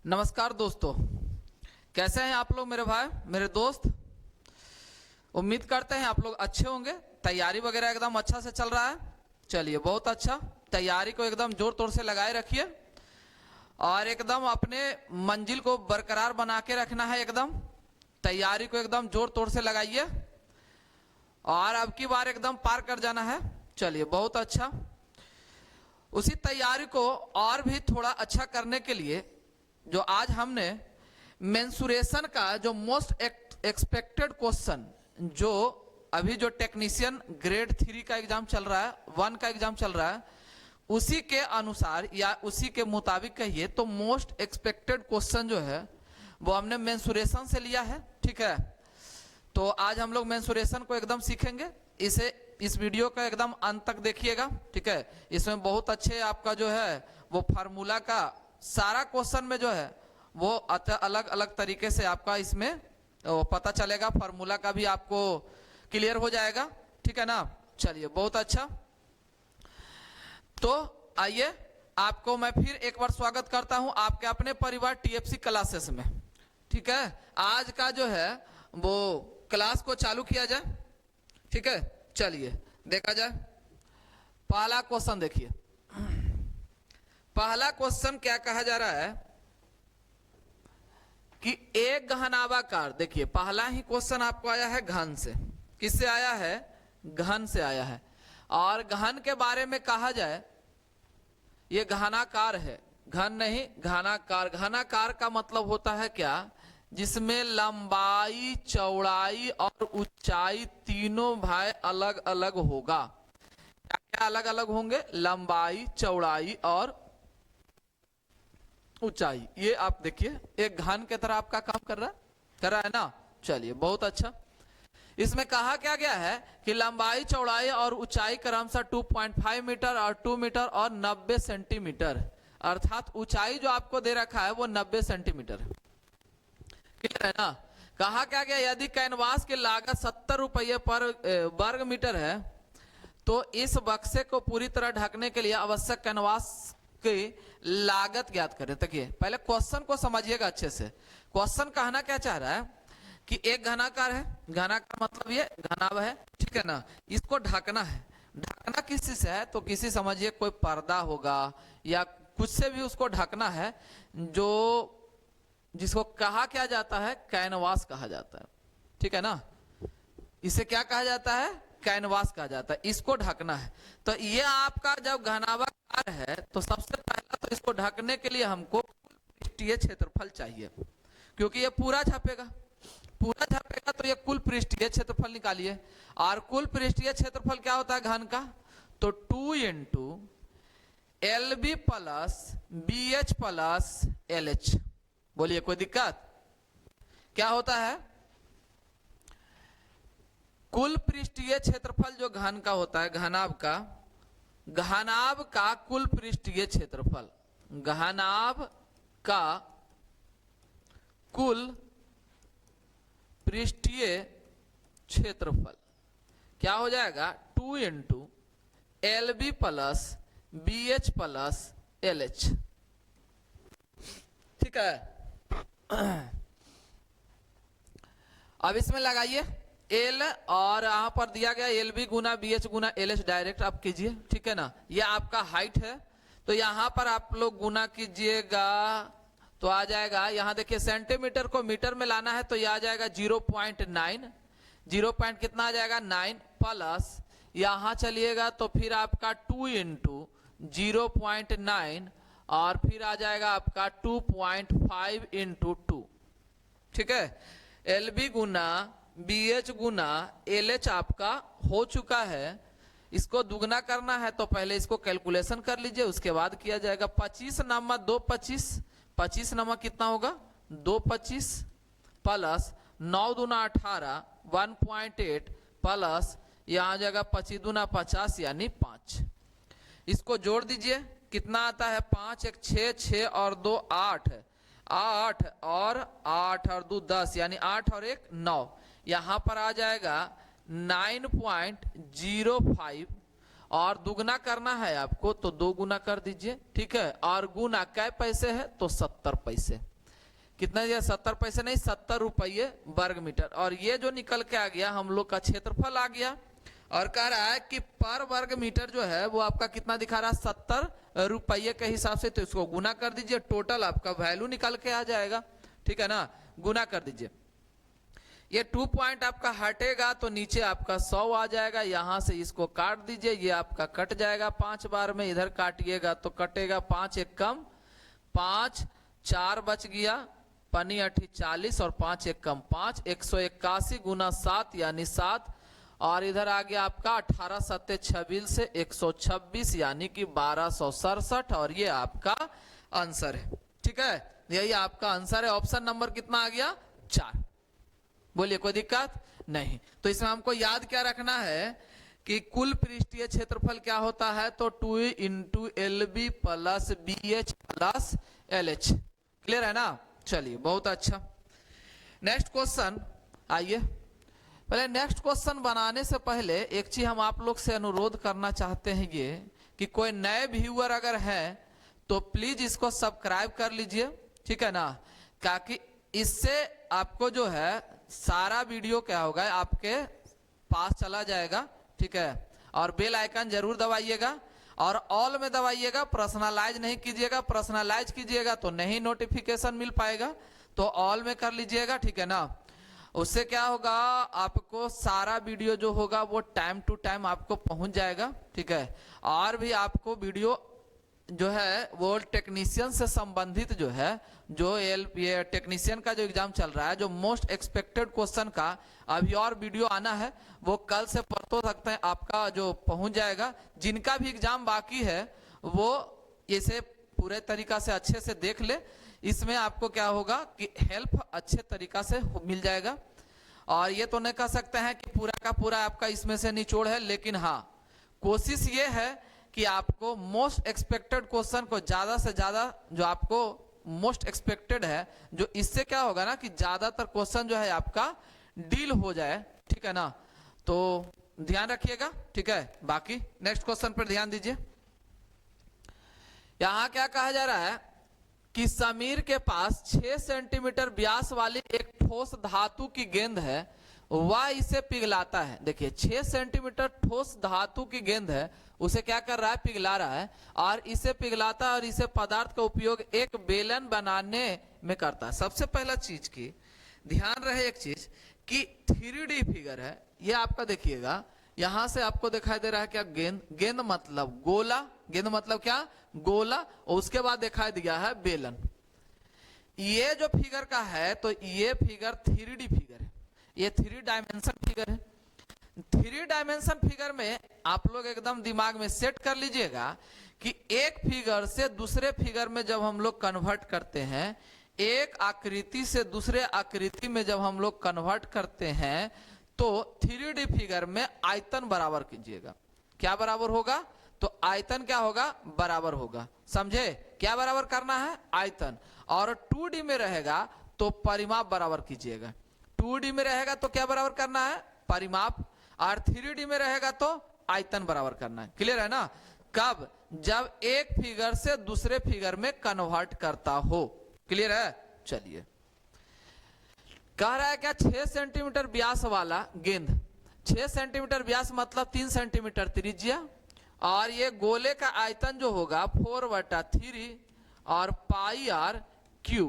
नमस्कार दोस्तों, कैसे हैं आप लोग मेरे भाई मेरे दोस्त। उम्मीद करते हैं आप लोग अच्छे होंगे। तैयारी वगैरह एकदम अच्छा से चल रहा है। चलिए बहुत अच्छा, तैयारी को एकदम जोर तोड़ से लगाए रखिए और एकदम अपने मंजिल को बरकरार बना के रखना है। एकदम तैयारी को एकदम जोर तोड़ से लगाइए और अब की बार एकदम पार कर जाना है। चलिए बहुत अच्छा। उसी तैयारी को और भी थोड़ा अच्छा करने के लिए जो आज हमने मेंसुरेशन का जो मोस्ट एक्सपेक्टेड क्वेश्चन, जो अभी जो टेक्नीशियन ग्रेड 3 का एग्जाम चल रहा है, 1 का एग्जाम चल रहा है, उसी के अनुसार या उसी के मुताबिक कहिए तो मोस्ट एक्सपेक्टेड क्वेश्चन जो है वो हमने मेंसुरेशन से लिया है। ठीक है, तो आज हम लोग मेंसुरेशन को एकदम सीखेंगे। इस वीडियो का एकदम अंत तक देखिएगा। ठीक है, इसमें बहुत अच्छे आपका जो है वो फार्मूला का सारा क्वेश्चन में जो है वो अलग अलग तरीके से आपका इसमें पता चलेगा। फार्मूला का भी आपको क्लियर हो जाएगा। ठीक है ना। चलिए बहुत अच्छा। तो आइए, आपको मैं फिर एक बार स्वागत करता हूं आपके अपने परिवार टीएफसी क्लासेस में। ठीक है, आज का जो है वो क्लास को चालू किया जाए। ठीक है, चलिए देखा जाए। पहला क्वेश्चन देखिए। पहला क्वेश्चन क्या कहा जा रहा है कि एक घनाभाकार, देखिए पहला ही क्वेश्चन आपको आया है घन से। किससे आया है? घन से आया है। और घन के बारे में कहा जाए, ये घनाकार है, घन नहीं घनाकार। घनाकार का मतलब होता है क्या? जिसमें लंबाई, चौड़ाई और ऊंचाई तीनों भाई अलग अलग होगा। क्या क्या अलग अलग होंगे? लंबाई, चौड़ाई और ऊंचाई। ये आप देखिए एक घन के तरह आपका काम कर रहा है ना। चलिए बहुत अच्छा। इसमें कहा क्या गया है कि लंबाई, चौड़ाई और ऊंचाई क्रमशः 2.5 मीटर और 2 मीटर और 90 सेंटीमीटर, अर्थात ऊंचाई जो आपको दे रखा है वो 90 सेंटीमीटर है। क्लियर है ना। कहा क्या गया, यदि कैनवास की लागत 70 रुपये पर वर्ग मीटर है तो इस बक्से को पूरी तरह ढकने के लिए आवश्यक कैनवास की लागत ज्ञात करें। देखिए पहले क्वेश्चन को समझिएगा अच्छे से। क्वेश्चन कहना क्या चाह रहा है कि एक घनाकार है, घनाकार मतलब ये घनाभ है। ठीक है ना। इसको ढकना है। ढकना किसी से है तो किसी समझिए कोई पर्दा होगा या कुछ से भी उसको ढकना है, जो जिसको कहा क्या जाता है? कैनवास कहा जाता है। ठीक है ना। इसे क्या कहा जाता है? कैनवास कहा जाता है। इसको ढकना है। तो ये आपका जब घनाभाकार है तो सबसे पहला तो इसको ढकने के लिए हमको पृष्ठीय क्षेत्रफल चाहिए, क्योंकि ये पूरा छपेगा। पूरा छपेगा तो ये कुल पृष्ठीय क्षेत्रफल निकालिए। और कुल पृष्ठीय क्षेत्रफल क्या होता है घन का? तो 2 into LB plus BH plus LH। बोलिए कोई दिक्कत? क्या होता है? कुल पृष्ठीय क्षेत्रफल जो घन का होता है, घनाभ का कुल पृष्ठीय क्षेत्रफल, घनाभ का कुल पृष्ठीय क्षेत्रफल क्या हो जाएगा? 2 into LB plus BH plus LH। ठीक है। अब इसमें लगाइए L और यहां पर दिया गया LB गुना BH गुना LH, डायरेक्ट आप कीजिए। ठीक है ना। ये आपका हाइट है तो यहां पर आप लोग गुना कीजिएगा तो आ जाएगा, यहां देखिए सेंटीमीटर को मीटर में लाना है तो यह आ जाएगा 0.9। 0 पॉइंट कितना आ जाएगा? 9 प्लस यहां चलिएगा तो फिर आपका 2 इंटू 0.9 और फिर आ जाएगा आपका 2.5 इंटू 2। ठीक है। LB गुना BH गुना LH आपका हो चुका है। इसको दुगना करना है तो पहले इसको कैलकुलेशन कर लीजिए, उसके बाद किया जाएगा। 25 नामा 2 25, 25 नामा कितना होगा? 2 25 प्लस 9 दूना 18 1.8 प्लस यहाँ आ जाएगा 25 दूना 50 यानी 5। इसको जोड़ दीजिए, कितना आता है? 5 1 6, 6 और 2 8, 8 और 8 और 2 10 यानी 8 और 1 9। यहां पर आ जाएगा 9.05 और दुगना करना है आपको तो 2 गुना कर दीजिए। ठीक है। और गुना कै पैसे है? तो 70 पैसे। कितना दिया, 70 पैसे नहीं 70 रुपये वर्ग मीटर। और ये जो निकल के आ गया हम लोग का क्षेत्रफल आ गया, और कह रहा है कि पर वर्ग मीटर जो है वो आपका कितना दिखा रहा है, 70 रुपये के हिसाब से। तो इसको गुना कर दीजिए, टोटल आपका वैल्यू निकल के आ जाएगा, ठीक है ना, गुना कर दीजिए। ये 2 पॉइंट आपका हटेगा तो नीचे आपका 100 आ जाएगा, यहां से इसको काट दीजिए, ये आपका कट जाएगा 5 बार में, इधर काटिएगा तो कटेगा 5 एक कम 5, 4 बच गया, पनी 8 40 और 5 एक कम 5, 181 गुना 7 यानी 7, और इधर आ गया आपका 18 7 26 से 126 यानी कि 1267, और ये आपका आंसर है, ठीक है, यही आपका आंसर है। ऑप्शन नंबर कितना आ गया, 4। बोलिए कोई दिक्कत नहीं। तो इसमें हमको याद क्या रखना है कि कुल पृष्ठीय क्षेत्रफल क्या होता है, तो 2 × LB + BH + LH। क्लियर है ना, चलिए बहुत अच्छा। नेक्स्ट क्वेश्चन आइए। पहले नेक्स्ट क्वेश्चन बनाने से पहले एक चीज हम आप लोग से अनुरोध करना चाहते हैं, ये कि कोई नए व्यूअर अगर है तो प्लीज इसको सब्सक्राइब कर लीजिए, ठीक है ना, ताकि इससे आपको जो है सारा वीडियो क्या होगा आपके पास चला जाएगा, ठीक है। और बेल आइकन जरूर दबाइएगा, और ऑल में दबाइएगा, पर्सनलाइज नहीं कीजिएगा, पर्सनलाइज कीजिएगा तो नहीं नोटिफिकेशन मिल पाएगा, तो ऑल में कर लीजिएगा, ठीक है ना। उससे क्या होगा, आपको सारा वीडियो जो होगा वो टाइम टू टाइम आपको पहुंच जाएगा, ठीक है। और भी आपको वीडियो जो है वो टेक्नीशियन से संबंधित जो है, जो ये टेक्नीशियन का जो एग्जाम चल रहा है, जो मोस्ट एक्सपेक्टेड क्वेश्चन का अभी और वीडियो आना है, वो कल से परसों तक है आपका जो पहुंच जाएगा। जिनका भी एग्जाम बाकी है वो इसे पूरे तरीका से अच्छे से देख ले, इसमें आपको क्या होगा कि हेल्प अच्छे तरीका से मिल जाएगा। और ये तो नहीं कह सकते हैं कि पूरा का पूरा आपका इसमें से निचोड़ है, लेकिन हाँ कोशिश ये है कि आपको मोस्ट एक्सपेक्टेड क्वेश्चन को ज्यादा से ज्यादा, जो आपको मोस्ट एक्सपेक्टेड है, जो इससे क्या होगा ना कि ज्यादातर क्वेश्चन जो है आपका डील हो जाए, ठीक है ना। तो ध्यान रखिएगा, ठीक है। बाकी नेक्स्ट क्वेश्चन पर ध्यान दीजिए। यहां क्या कहा जा रहा है कि समीर के पास 6 सेंटीमीटर व्यास वाली एक ठोस धातु की गेंद है, वह इसे पिघलाता है। देखिए 6 सेंटीमीटर ठोस धातु की गेंद है, उसे क्या कर रहा है, पिघला रहा है, और इसे पिघलाता है, और इसे पदार्थ का उपयोग एक बेलन बनाने में करता है। सबसे पहला चीज की ध्यान रहे एक चीज कि 3D फिगर है ये आपका, देखिएगा यहां से आपको दिखाई दे रहा है क्या, गेंद, गेंद मतलब गोला, गेंद मतलब क्या, गोला, और उसके बाद दिखाई दिया है बेलन। ये जो फिगर का है तो ये फिगर 3D फिगर है, ये 3 डायमेंशन फिगर है। 3 डायमेंशन फिगर में आप लोग एकदम दिमाग में सेट कर लीजिएगा कि एक फिगर से दूसरे फिगर में जब हम लोग कन्वर्ट करते हैं, एक आकृति से दूसरे आकृति में जब हम लोग कन्वर्ट करते हैं, तो 3D फिगर में आयतन बराबर कीजिएगा। क्या बराबर होगा, तो आयतन क्या होगा, बराबर होगा, समझे, क्या बराबर करना है, आयतन। और 2D में रहेगा तो परिमाप बराबर कीजिएगा। 2D में रहेगा तो क्या बराबर करना है, परिमाप, और 3D में रहेगा तो आयतन बराबर करना है। क्लियर है ना। कब, जब एक फिगर से दूसरे फिगर में कन्वर्ट करता हो। क्लियर है। चलिए कह रहा है क्या, 6 सेंटीमीटर व्यास वाला गेंद, 6 सेंटीमीटर व्यास मतलब 3 सेंटीमीटर त्रिज्या, और ये गोले का आयतन जो होगा 4/3 और πr³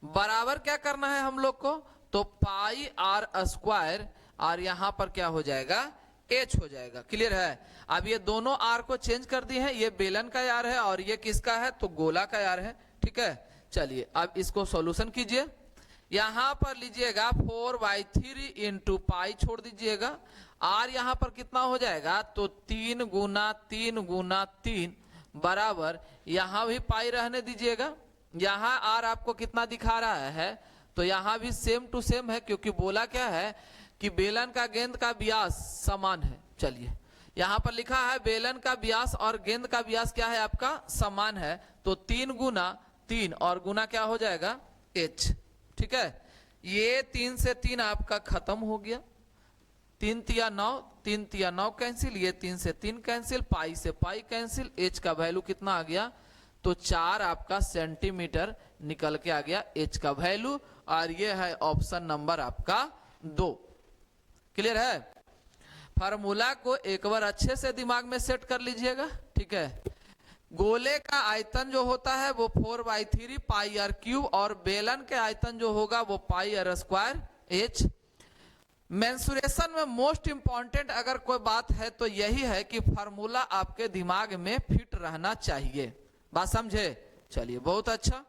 बराबर क्या करना है हम लोग को, तो πr², और यहां पर क्या हो जाएगा, h हो जाएगा। क्लियर है। अब ये दोनों r को चेंज कर दिए हैं, ये बेलन का यार है और ये किसका है, तो गोला का यार है, ठीक है। चलिए अब इसको सॉल्यूशन कीजिए। यहां पर लीजिएगा 4/3 × π छोड़ दीजिएगा, r यहां पर कितना हो जाएगा, तो 3 × 3 × 3 बराबर, यहां भी पाई रहने दीजिएगा। यहां r आपको कितना दिखा रहा है, तो यहां भी सेम टू सेम है, क्योंकि बोला क्या है कि बेलन का गेंद का व्यास समान है। चलिए यहां पर लिखा है बेलन का व्यास और गेंद का व्यास क्या है आपका, समान है, तो 3 × 3 और गुना क्या हो जाएगा, h, ठीक है। ये 3 से 3 आपका खत्म हो गया, 3 × 9, 3 × 9 कैंसिल, ये 3 से 3 कैंसिल, पाई से पाई कैंसिल, h का वैल्यू कितना आ गया, तो 4 आपका सेंटीमीटर निकल के आ गया एच का वैल्यू, और ये है ऑप्शन नंबर आपका 2। क्लियर है? फार्मूला को एक बार अच्छे से दिमाग में सेट कर लीजिएगा, ठीक है। गोले का आयतन जो होता है वो 4/3 पाई आर क्यूब, और बेलन के आयतन जो होगा वो पाई आर स्क्वायर एच। मेंसुरेशन में मोस्ट इंपॉर्टेंट अगर कोई बात है तो यही है कि फार्मूला आपके दिमाग में फिट रहना चाहिए। बात समझे? चलिए, बहुत अच्छा।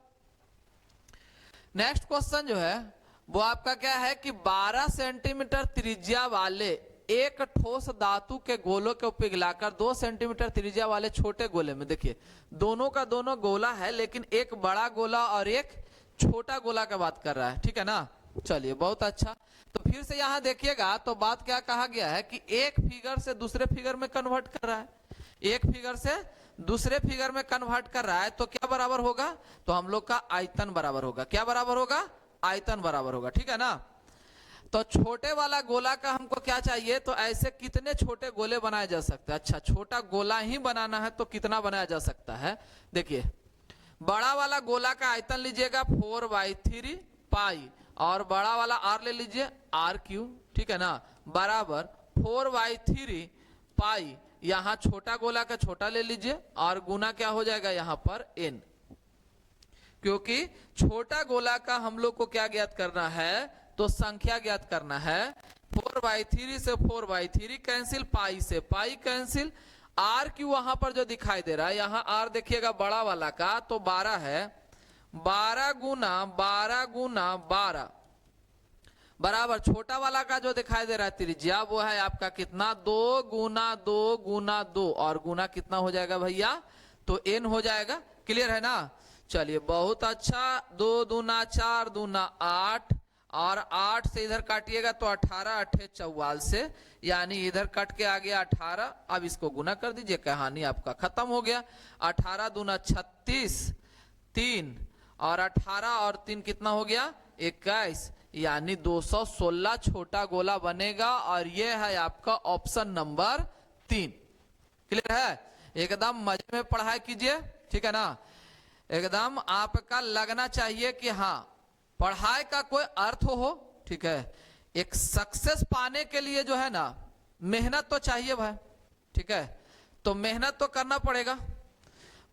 नेक्स्ट क्वेश्चन जो है वो आपका क्या है कि 12 सेंटीमीटर त्रिज्या वाले एक ठोस धातु के गोलों को पिघलाकर 2 सेंटीमीटर त्रिज्या वाले छोटे गोले में, देखिए दोनों का दोनों गोला है, लेकिन एक बड़ा गोला और एक छोटा गोला का बात कर रहा है, ठीक है ना। चलिए, बहुत अच्छा। तो फिर से यहां देखिएगा तो बात क्या कहा गया है कि एक फिगर से दूसरे फिगर में कन्वर्ट कर रहा है, एक फिगर से दूसरे फिगर में कन्वर्ट कर रहा है, तो क्या बराबर होगा? तो हम लोग का आयतन बराबर होगा। क्या बराबर होगा? आयतन बराबर होगा, ठीक है ना। तो छोटे वाला गोला का हमको क्या चाहिए? तो ऐसे कितने छोटे गोले बनाए जा सकते हैं? अच्छा, छोटा गोला ही बनाना है तो कितना बनाया जा सकता है? देखिए, बड़ा वाला गोला का आयतन लीजिएगा 4/3 पाई, और बड़ा वाला आर ले लीजिए आर क्यूब, ठीक है ना, बराबर 4/3 पाई, यहां छोटा गोला का छोटा ले लीजिए, और गुना क्या हो जाएगा यहाँ पर n, क्योंकि छोटा गोला का हम लोग को क्या ज्ञात करना है? तो संख्या ज्ञात करना है। 4/3 से 4/3 कैंसिल, पाई से पाई कैंसिल, आर क्यू वहां पर जो दिखाई दे रहा है, यहाँ आर देखिएगा बड़ा वाला का तो 12 है, 12 गुना 12 गुना 12 बराबर छोटा वाला का जो दिखाई दे रहा है त्रिज्या वो है आपका कितना? 2 गुना 2 गुना 2, और गुना कितना हो जाएगा भैया? तो n हो जाएगा। क्लियर है ना? चलिए, बहुत अच्छा। 2 दूना 4 दूना 8, और 8 से इधर काटिएगा तो 18 8 44 से, यानी इधर कट के आ गया 18। अब इसको गुना कर दीजिए, कहानी आपका खत्म हो गया। 18 दूना 36, 3, और 18 और 3 कितना हो गया? 21, यानी 216 छोटा गोला बनेगा, और ये है आपका ऑप्शन नंबर 3। क्लियर है? एकदम मजे में पढ़ाई कीजिए, ठीक है ना। एकदम आपका लगना चाहिए कि हाँ पढ़ाई का कोई अर्थ हो, ठीक है। एक सक्सेस पाने के लिए जो है ना मेहनत तो चाहिए भाई, ठीक है। तो मेहनत तो करना पड़ेगा।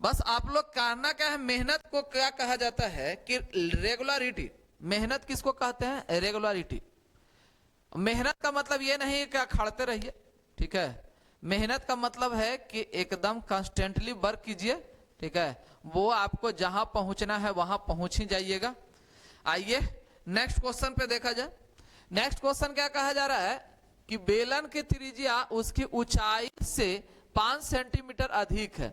बस आप लोग करना क्या है, मेहनत को क्या कहा जाता है कि रेगुलरिटी। मेहनत किसको कहते हैं? रेगुलरिटी। मेहनत का मतलब ये नहीं कि अखाड़ते रहिए, ठीक है। मेहनत का मतलब है कि एकदम कंस्टेंटली वर्क कीजिए, ठीक है। वो आपको जहां पहुंचना है वहां पहुंच ही जाइएगा। आइए नेक्स्ट क्वेश्चन पे देखा जाए। नेक्स्ट क्वेश्चन क्या कहा जा रहा है कि बेलन की त्रिज्या उसकी ऊंचाई से 5 सेंटीमीटर अधिक है।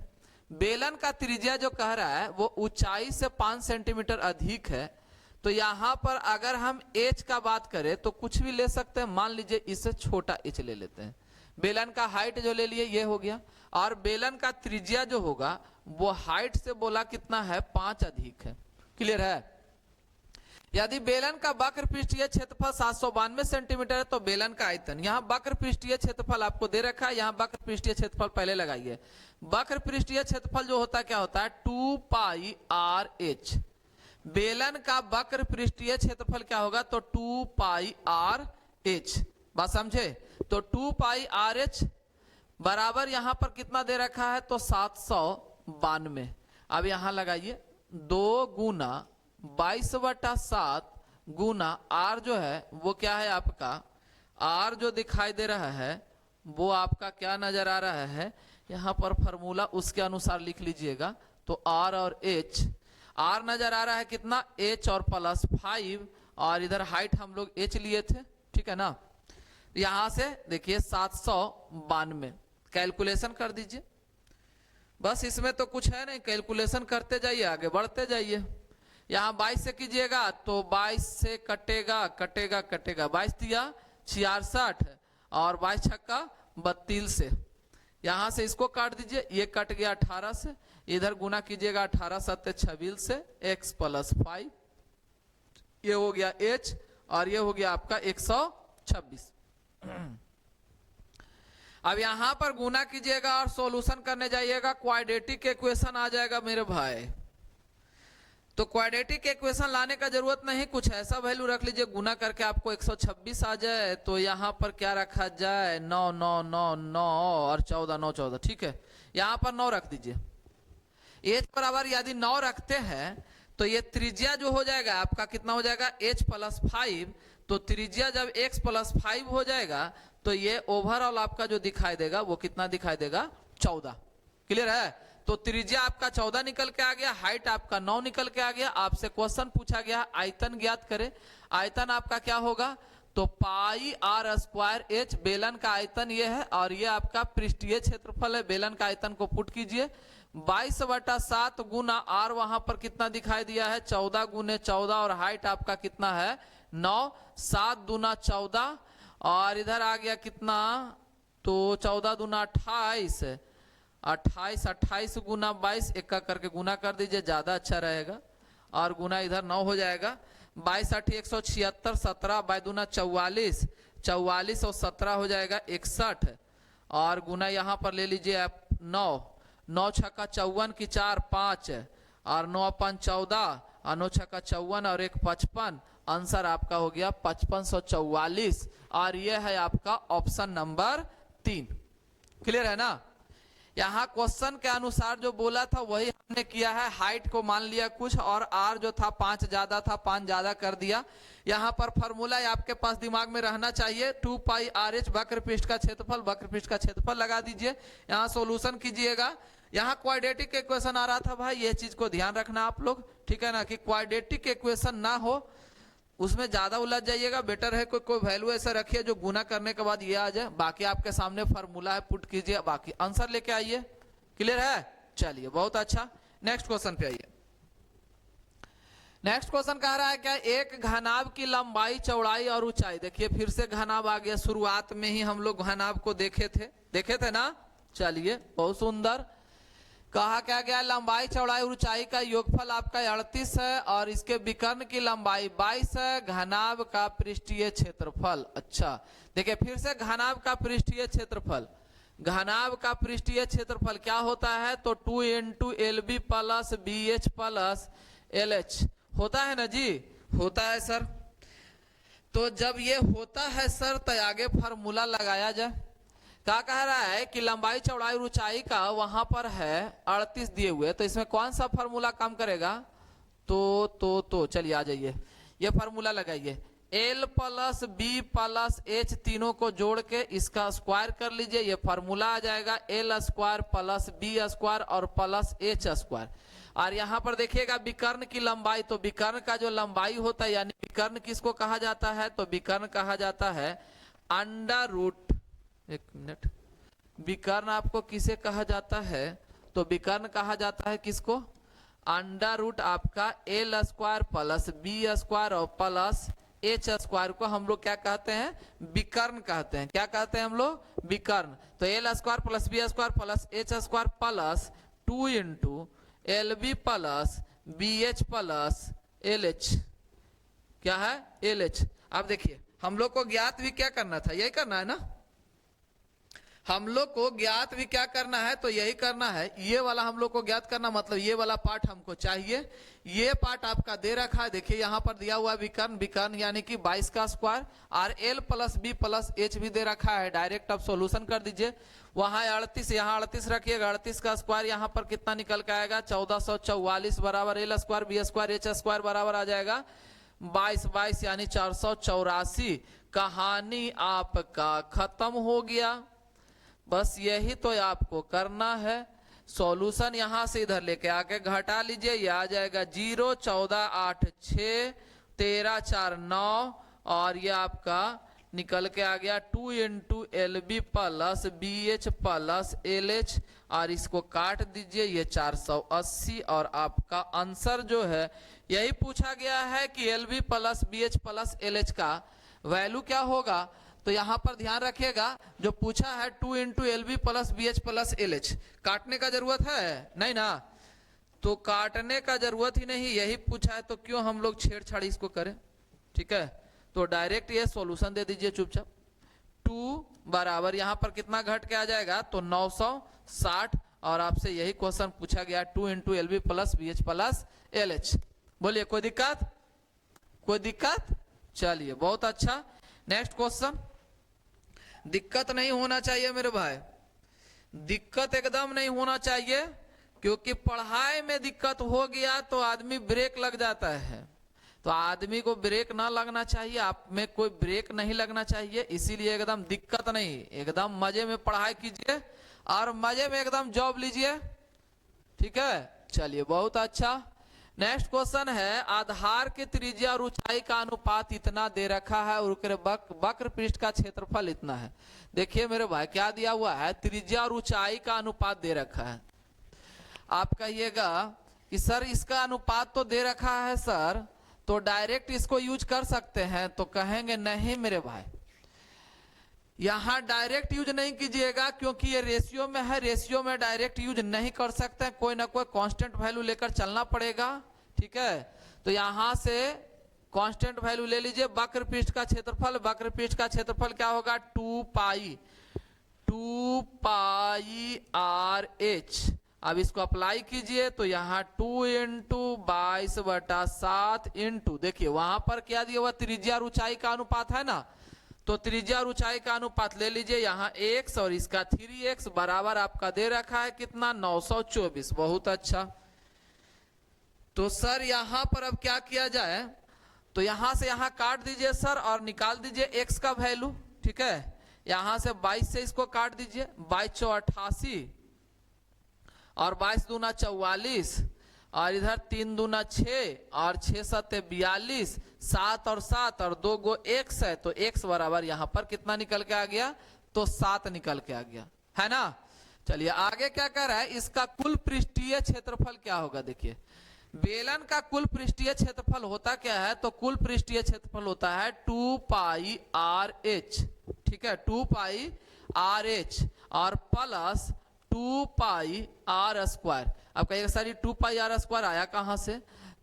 बेलन का त्रिज्या जो कह रहा है वो ऊंचाई से 5 सेंटीमीटर अधिक है। तो यहां पर अगर हम एच का बात करें तो कुछ भी ले सकते हैं। मान लीजिए इससे छोटा एच ले लेते हैं। बेलन का हाइट जो ले लिए ये हो गया, और बेलन का त्रिज्या जो होगा वो हाइट से बोला कितना है? 5 अधिक है। क्लियर है? यदि बेलन का वक्र पृष्ठीय क्षेत्रफल 792 सेंटीमीटर है तो बेलन का आयतन, यहाँ वक्र पृष्ठीय क्षेत्रफल आपको दे रखा है, यहाँ वक्र पृष्ठीय क्षेत्रफल पहले लगाइए। वक्र पृष्ठीय क्षेत्रफल जो होता है क्या होता है? 2 पाई आर एच। बेलन का वक्र पृष्ठीय क्षेत्रफल क्या होगा? तो 2 पाई आर एच। बात समझे? तो 2 पाई आर एच बराबर यहां पर कितना दे रखा है? तो 792। अब यहां लगाइए 2 गुना 22/7 गुना आर जो है वो क्या है आपका? आर जो दिखाई दे रहा है वो आपका क्या नजर आ रहा है? यहां पर फॉर्मूला उसके अनुसार लिख लीजिएगा। तो आर और एच, आर नजर आ रहा है कितना? एच और प्लस 5, और इधर हाइट हम लोग एच लिए थे, ठीक है ना। यहां से देखिए 792 कैलकुलेशन कर दीजिए। बस इसमें तो कुछ है नहीं, कैलकुलेशन करते जाइए, आगे बढ़ते जाइए। यहां 22 से कीजिएगा तो 22 से कटेगा कटेगा कटेगा, 22 दिया 66, और 22 छक्का 32 से यहां से इसको काट दीजिए, ये कट गया 18 से, इधर गुना कीजिएगा 18 7 26 से, x प्लस 5, ये हो गया h, और ये हो गया आपका 126। अब यहां पर गुना कीजिएगा और सॉल्यूशन करने जाइएगा, क्वाड्रेटिक इक्वेशन आ जाएगा मेरे भाई। तो क्वाड्रेटिक इक्वेशन लाने का जरूरत नहीं, कुछ ऐसा वैल्यू रख लीजिए गुना करके आपको 126 आ जाए। तो यहाँ पर क्या रखा जाए, 9 9 9 9 और 14 9 14, ठीक है। यहाँ पर 9 रख दीजिए। h बराबर यदि 9 रखते हैं तो ये त्रिज्या जो हो जाएगा आपका कितना हो जाएगा, h प्लस 5। तो त्रिज्या जब x प्लस 5 हो जाएगा तो ये ओवरऑल आपका जो दिखाई देगा वो कितना दिखाई देगा, 14। क्लियर है। तो त्रिज्या आपका 14 निकल के आ गया, हाइट आपका 9 निकल के आ गया। आपसे क्वेश्चन पूछा गया आयतन ज्ञात करें। आयतन आपका क्या होगा, तो पाई आर स्क्वायर एच, बेलन का आयतन ये है और ये आपका पृष्ठीय क्षेत्रफल है। बेलन का आयतन को पुट कीजिए, 22/7 गुना आर वहां पर कितना दिखाई दिया है, 14 गुने 14 और हाइट आपका कितना है 9, 7 दूना 14 और इधर आ गया कितना, तो 14 दूना 28, 28 गुना 22, एक का करके गुना कर दीजिए, ज्यादा अच्छा रहेगा। और गुना इधर 9 हो जाएगा, 22 8 176, 17 बाय दूना 44, 44 और 17 हो जाएगा 61 और गुना यहाँ पर ले लीजिए आप 9, 9 छक्का 54 की 4 5 और 9 अपन 14 और 9 छक्का 54 और 1 55। आंसर आपका हो गया 5544 और यह है आपका ऑप्शन नंबर 3। क्लियर है ना। यहाँ क्वेश्चन के अनुसार जो बोला था वही हमने किया है। हाइट को मान लिया कुछ और आर जो था 5 ज्यादा था, 5 ज्यादा कर दिया। यहाँ पर फॉर्मूला आपके पास दिमाग में रहना चाहिए, 2 पाई आर एच वक्र पृष्ठ का क्षेत्रफल, वक्र पृष्ठ का क्षेत्रफल लगा दीजिए। यहाँ सॉल्यूशन कीजिएगा। यहाँ क्वाड्रेटिक इक्वेशन आ रहा था भाई, ये चीज को ध्यान रखना आप लोग, ठीक है ना, कि क्वाड्रेटिक इक्वेशन ना हो उसमें ज्यादा उलझ जाइएगा। बेटर है कोई वैल्यू ऐसा रखिए जो गुना करने के बाद ये आ जाए। बाकी आपके सामने फॉर्मूला है, पुट कीजिए, बाकी आंसर लेके आइए। क्लियर है, चलिए बहुत अच्छा। नेक्स्ट क्वेश्चन पे आइए। नेक्स्ट क्वेश्चन कह रहा है क्या, एक घनाभ की लंबाई चौड़ाई और ऊंचाई। देखिए फिर से घनाभ आ गया, शुरुआत में ही हम लोग घनाभ को देखे थे ना। चलिए बहुत सुंदर। कहा क्या गया, लंबाई चौड़ाई ऊंचाई का योगफल आपका 38 है और इसके विकर्ण की लंबाई 22 है। घनाभ का पृष्ठीय क्षेत्रफल। अच्छा देखिए फिर से घनाभ का पृष्ठीय क्षेत्रफल, घनाभ का पृष्ठीय क्षेत्रफल क्या होता है, तो 2 into L B plus B H plus L H होता है ना जी, होता है सर। तो जब ये होता है सर तो आगे फार्मूला लगाया जाए। क्या कह रहा है कि लंबाई चौड़ाई ऊंचाई का वहां पर है 38 दिए हुए, तो इसमें कौन सा फार्मूला काम करेगा, तो चलिए आ जाइए, ये फार्मूला लगाइए। L plus B plus H तीनों को जोड़ के इसका स्क्वायर कर लीजिए, ये फार्मूला आ जाएगा L square plus B square और प्लस एच स्क्वायर। और यहाँ पर देखिएगा विकर्ण की लंबाई, तो विकर्ण का जो लंबाई होता है, यानी विकर्ण किसको कहा जाता है, तो विकर्ण कहा जाता है अंडर रूट, एक मिनट, विकर्ण आपको किसे कहा जाता है, तो विकर्ण कहा जाता है किसको, अंडर रूट आपका L square plus B square और प्लस एच स्क्वायर को हम लोग क्या कहते हैं, विकर्ण कहते हैं। क्या कहते हैं हम लोग, विकर्ण। तो L square plus B square plus H square plus 2 into L B plus B H plus L H, क्या है एल एच। अब देखिए हम लोग को ज्ञात भी क्या करना था, यही करना है ना, हम लोग को ज्ञात भी क्या करना है, तो यही करना है। ये वाला हम लोग को ज्ञात करना, मतलब ये वाला पार्ट हमको चाहिए। ये पार्ट आपका दे रखा है, देखिए यहाँ पर दिया हुआ विकर्ण, विकर्ण यानी कि 22 का स्क्वायर और L plus B plus H भी दे रखा है। डायरेक्ट आप सॉल्यूशन कर दीजिए। वहां 38, यहाँ 38 रखिएगा, 38 का स्क्वायर यहाँ पर कितना निकल के आएगा, 1444 बराबर L square B square H square बराबर आ जाएगा 22 यानी 484। कहानी आपका खत्म हो गया। बस यही तो आपको करना है। सॉल्यूशन यहां से इधर लेके आके घटा लीजिए, ये आ जाएगा 0 14 8 6 13 4 9 और ये आपका निकल के आ गया 2 into L B plus B H plus L H और इसको काट दीजिए, ये 480 और आपका आंसर जो है यही पूछा गया है कि L B plus B H plus L H का वैल्यू क्या होगा। तो यहां पर ध्यान रखिएगा, जो पूछा है 2 into L B plus B H plus L H, काटने का जरूरत है नहीं ना, तो काटने का जरूरत ही नहीं, यही पूछा है तो क्यों हम लोग छेड़छाड़ी इसको करें। ठीक है, तो डायरेक्ट ये सॉल्यूशन दे दीजिए चुपचाप। 2 बराबर यहाँ पर कितना घट के आ जाएगा, तो 960। और आपसे यही क्वेश्चन पूछा गया 2 into LB plus BH plus LH। बोलिए कोई दिक्कत, कोई दिक्कत? चलिए बहुत अच्छा। Next question. दिक्कत नहीं होना चाहिए मेरे भाई, दिक्कत एकदम नहीं होना चाहिए, क्योंकि पढ़ाई में दिक्कत हो गया तो आदमी ब्रेक लग जाता है। तो आदमी को ब्रेक ना लगना चाहिए, आप में कोई ब्रेक नहीं लगना चाहिए, इसीलिए एकदम दिक्कत नहीं, एकदम मजे में पढ़ाई कीजिए और मजे में एकदम जॉब लीजिए, ठीक है। चलिए बहुत अच्छा। नेक्स्ट क्वेश्चन है, आधार की त्रिज्या और ऊंचाई का अनुपात इतना दे रखा है और वक्र पृष्ठ का क्षेत्रफल इतना है। देखिए मेरे भाई क्या दिया हुआ है, त्रिज्या और ऊंचाई का अनुपात दे रखा है। आप कहिएगा कि सर इसका अनुपात तो दे रखा है सर, तो डायरेक्ट इसको यूज कर सकते हैं, तो कहेंगे नहीं मेरे भाई, यहां डायरेक्ट यूज नहीं कीजिएगा, क्योंकि ये रेशियो में है, रेशियो में डायरेक्ट यूज नहीं कर सकते हैं, कोई ना कोई कांस्टेंट वैल्यू लेकर चलना पड़ेगा, ठीक है। तो यहां से कांस्टेंट वैल्यू ले लीजिए, वक्र पृष्ठ का क्षेत्रफल, वक्र पृष्ठ का क्षेत्रफल क्या होगा, 2 पाई RH। अब इसको अप्लाई कीजिए तो यहाँ 2 इंटू 22/7 इंटू, देखिए वहां पर क्या दिया हुआ, त्रिज्या और ऊंचाई का अनुपात है ना, तो त्रिज्या और ऊंचाई का अनुपात ले लीजिए, यहाँ x और इसका 3x बराबर आपका दे रखा है कितना, 924। बहुत अच्छा। तो सर यहाँ पर अब क्या किया जाए, तो यहां से यहाँ काट दीजिए सर और निकाल दीजिए x का वैल्यू, ठीक है। यहां से 22 से इसको काट दीजिए, 22 × 88 और 22 दूना 44 और इधर 3 दूना 6 और 6 × 7 = 42, 7 और 7 और 2 गो x है, तो x बराबर यहाँ पर कितना निकल के आ गया, तो 7 निकल के आ गया, है ना। चलिए आगे क्या कह रहा है, इसका कुल पृष्ठीय क्षेत्रफल क्या होगा। देखिए बेलन का कुल पृष्ठीय क्षेत्रफल होता क्या है, तो कुल पृष्ठीय क्षेत्रफल होता है 2 पाई RH, ठीक है, 2 पाई RH और प्लस 2 पाई R²। अब कहिएगा सर 2 पाई R² आया कहां से,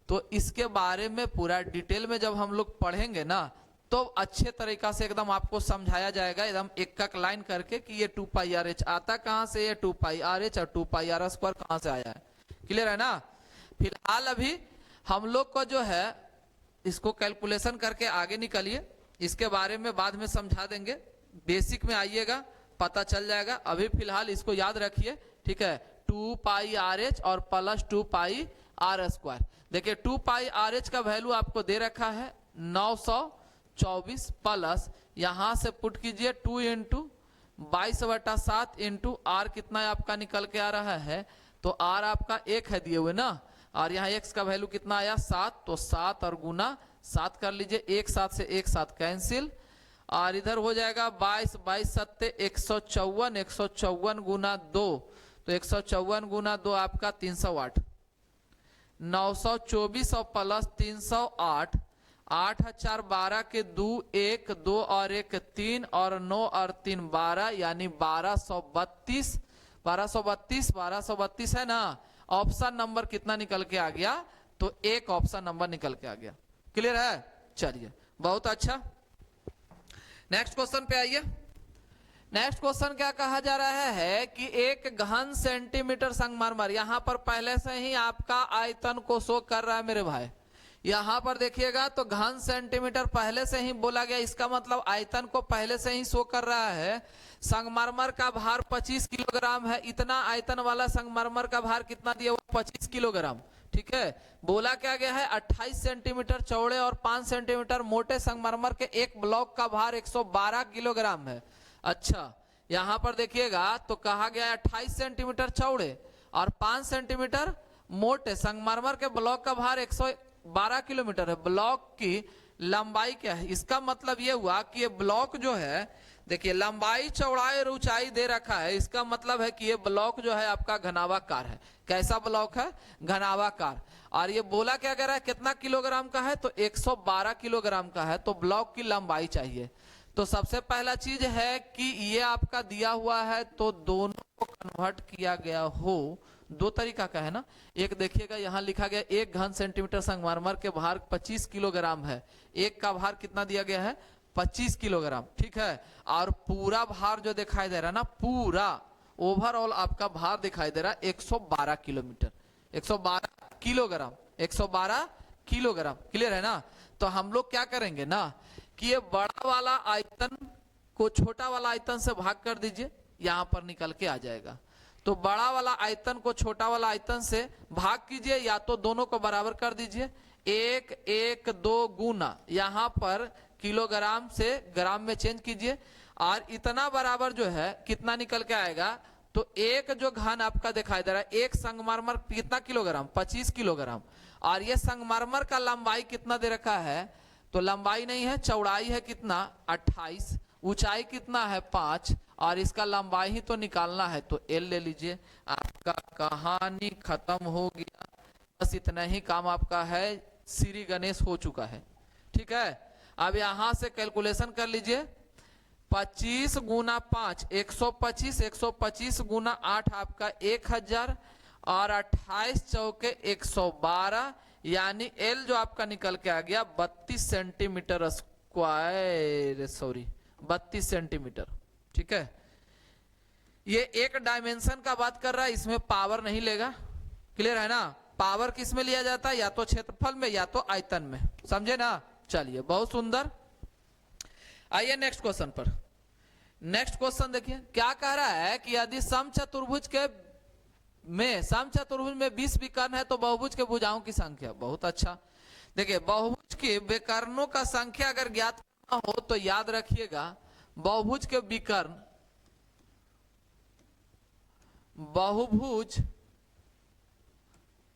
तो इसके बारे में पूरा डिटेल में जब हम लोग पढ़ेंगे ना, तो अच्छे तरीका से एकदम आपको समझाया जाएगा, एकदम एक लाइन करके कि ये 2 पाई RH आता कहां से, ये 2 पाई RH और 2 पाई R² कहां से आया है। क्लियर है ना। फिलहाल अभी हम लोग को जो है इसको कैलकुलेशन करके आगे निकलिए, इसके बारे में बाद में समझा देंगे, बेसिक में आइएगा पता चल जाएगा। अभी फिलहाल इसको याद रखिए, ठीक है, 2 पाई RH और प्लस 2 पाई R²। देखिए 2 पाई RH का वैल्यू आपको दे रखा है 924 प्लस यहां से पुट कीजिए 2 इंटू 22/7 इंटू R कितना आपका निकल के आ रहा है, तो R आपका 1 है दिए हुए ना, और यहाँ x का वैल्यू कितना आया 7, तो 7 और गुना 7 कर लीजिए, 1 7 से 1 7 कैंसिल, और इधर हो जाएगा 22 22 7 154, 154 गुना 2, तो 154 गुना 2 आपका 308, 924 और प्लस 308, 8 × 4 12 के 2 1 2 और 1 3 और 9 और 3 12, यानी 1232 1232 है ना। ऑप्शन नंबर कितना निकल के आ गया, तो एक ऑप्शन नंबर निकल के आ गया। क्लियर है। चलिए बहुत अच्छा, नेक्स्ट क्वेश्चन पे आइए। नेक्स्ट क्वेश्चन क्या कहा जा रहा है कि एक घन सेंटीमीटर संगमरमर, यहां पर पहले से ही आपका आयतन को शो कर रहा है मेरे भाई, यहां पर देखिएगा तो घन सेंटीमीटर पहले से ही बोला गया, इसका मतलब आयतन को पहले से ही शो कर रहा है। संगमरमर का भार 25 किलोग्राम है, इतना आयतन वाला संगमरमर का भार कितना दिया हुआ, 25 किलोग्राम, ठीक है। बोला क्या गया है 28 सेंटीमीटर चौड़े और 5 सेंटीमीटर मोटे संगमरमर के एक ब्लॉक का भार 112 किलोग्राम है। अच्छा यहां पर देखिएगा तो कहा गया है 28 सेंटीमीटर चौड़े और 5 सेंटीमीटर मोटे संगमरमर के ब्लॉक का भार 112 किलोमीटर है। ब्लॉक की लंबाई क्या है, इसका मतलब ये हुआ कि ये ब्लॉक जो है, देखिए लंबाई चौड़ाई और ऊंचाई दे रखा है, इसका मतलब है कि ये ब्लॉक जो है आपका घनावाकार है। कैसा ब्लॉक है, घनावाकार। और ये बोला क्या कह रहा है कितना किलोग्राम का है, तो 112 किलोग्राम का है, तो ब्लॉक की लंबाई चाहिए। तो सबसे पहला चीज है कि ये आपका दिया हुआ है, तो दोनों को कन्वर्ट किया गया हो, दो तरीका का है ना। एक देखिएगा यहाँ लिखा गया 1 घन सेंटीमीटर संगमरमर के भार 25 किलोग्राम है, एक का भार कितना दिया गया है 25 किलोग्राम, ठीक है। और पूरा भार जो दिखाई दे रहा है ना, पूरा ओवरऑल आपका भार दिखाई दे रहा है 112 किलोमीटर, 112 किलोग्राम, 112 किलोग्राम। क्लियर है ना। तो हम लोग क्या करेंगे ना कि ये बड़ा वाला आयतन को छोटा वाला आयतन से भाग कर दीजिए, यहां पर निकल के आ जाएगा। तो बड़ा वाला आयतन को छोटा वाला आयतन से भाग कीजिए, या तो दोनों को बराबर कर दीजिए। 1 1 2 गुना यहां पर किलोग्राम से ग्राम में चेंज कीजिए, और इतना बराबर जो है कितना निकल के आएगा। तो एक जो घन आपका दिखाई दे रहा है, एक संगमरमर कितना किलोग्राम, 25 किलोग्राम। और ये संगमरमर का लंबाई कितना दे रखा है, तो लंबाई नहीं है, चौड़ाई है कितना 28, ऊंचाई कितना है 5, और इसका लंबाई ही तो निकालना है, तो L ले लीजिए। आपका कहानी खत्म हो गया। बस इतना ही काम आपका है, श्री गणेश हो चुका है। ठीक है, अब यहां से कैलकुलेशन कर लीजिए। 25 गुना 5 125, 125 गुना 8 आपका 1000, और 28 चौके 112, यानी L जो आपका निकल के आ गया 32 सेंटीमीटर स्क्वायर, सॉरी 32 सेंटीमीटर। ठीक है, ये एक डायमेंशन का बात कर रहा है, इसमें पावर नहीं लेगा। क्लियर है ना। पावर किस में लिया जाता है, या तो क्षेत्रफल में या तो आयतन में, समझे ना। चलिए, बहुत सुंदर। आइए नेक्स्ट क्वेश्चन पर। नेक्स्ट क्वेश्चन देखिए क्या कह रहा है कि यदि समचतुर्भुज में 20 विकर्ण है तो बहुभुज के भुजाओं की संख्या। बहुत अच्छा। देखिए, बहुभुज के विकर्णों का संख्या अगर ज्ञात करना हो तो याद रखिएगा, बहुभुज के विकर्ण, बहुभुज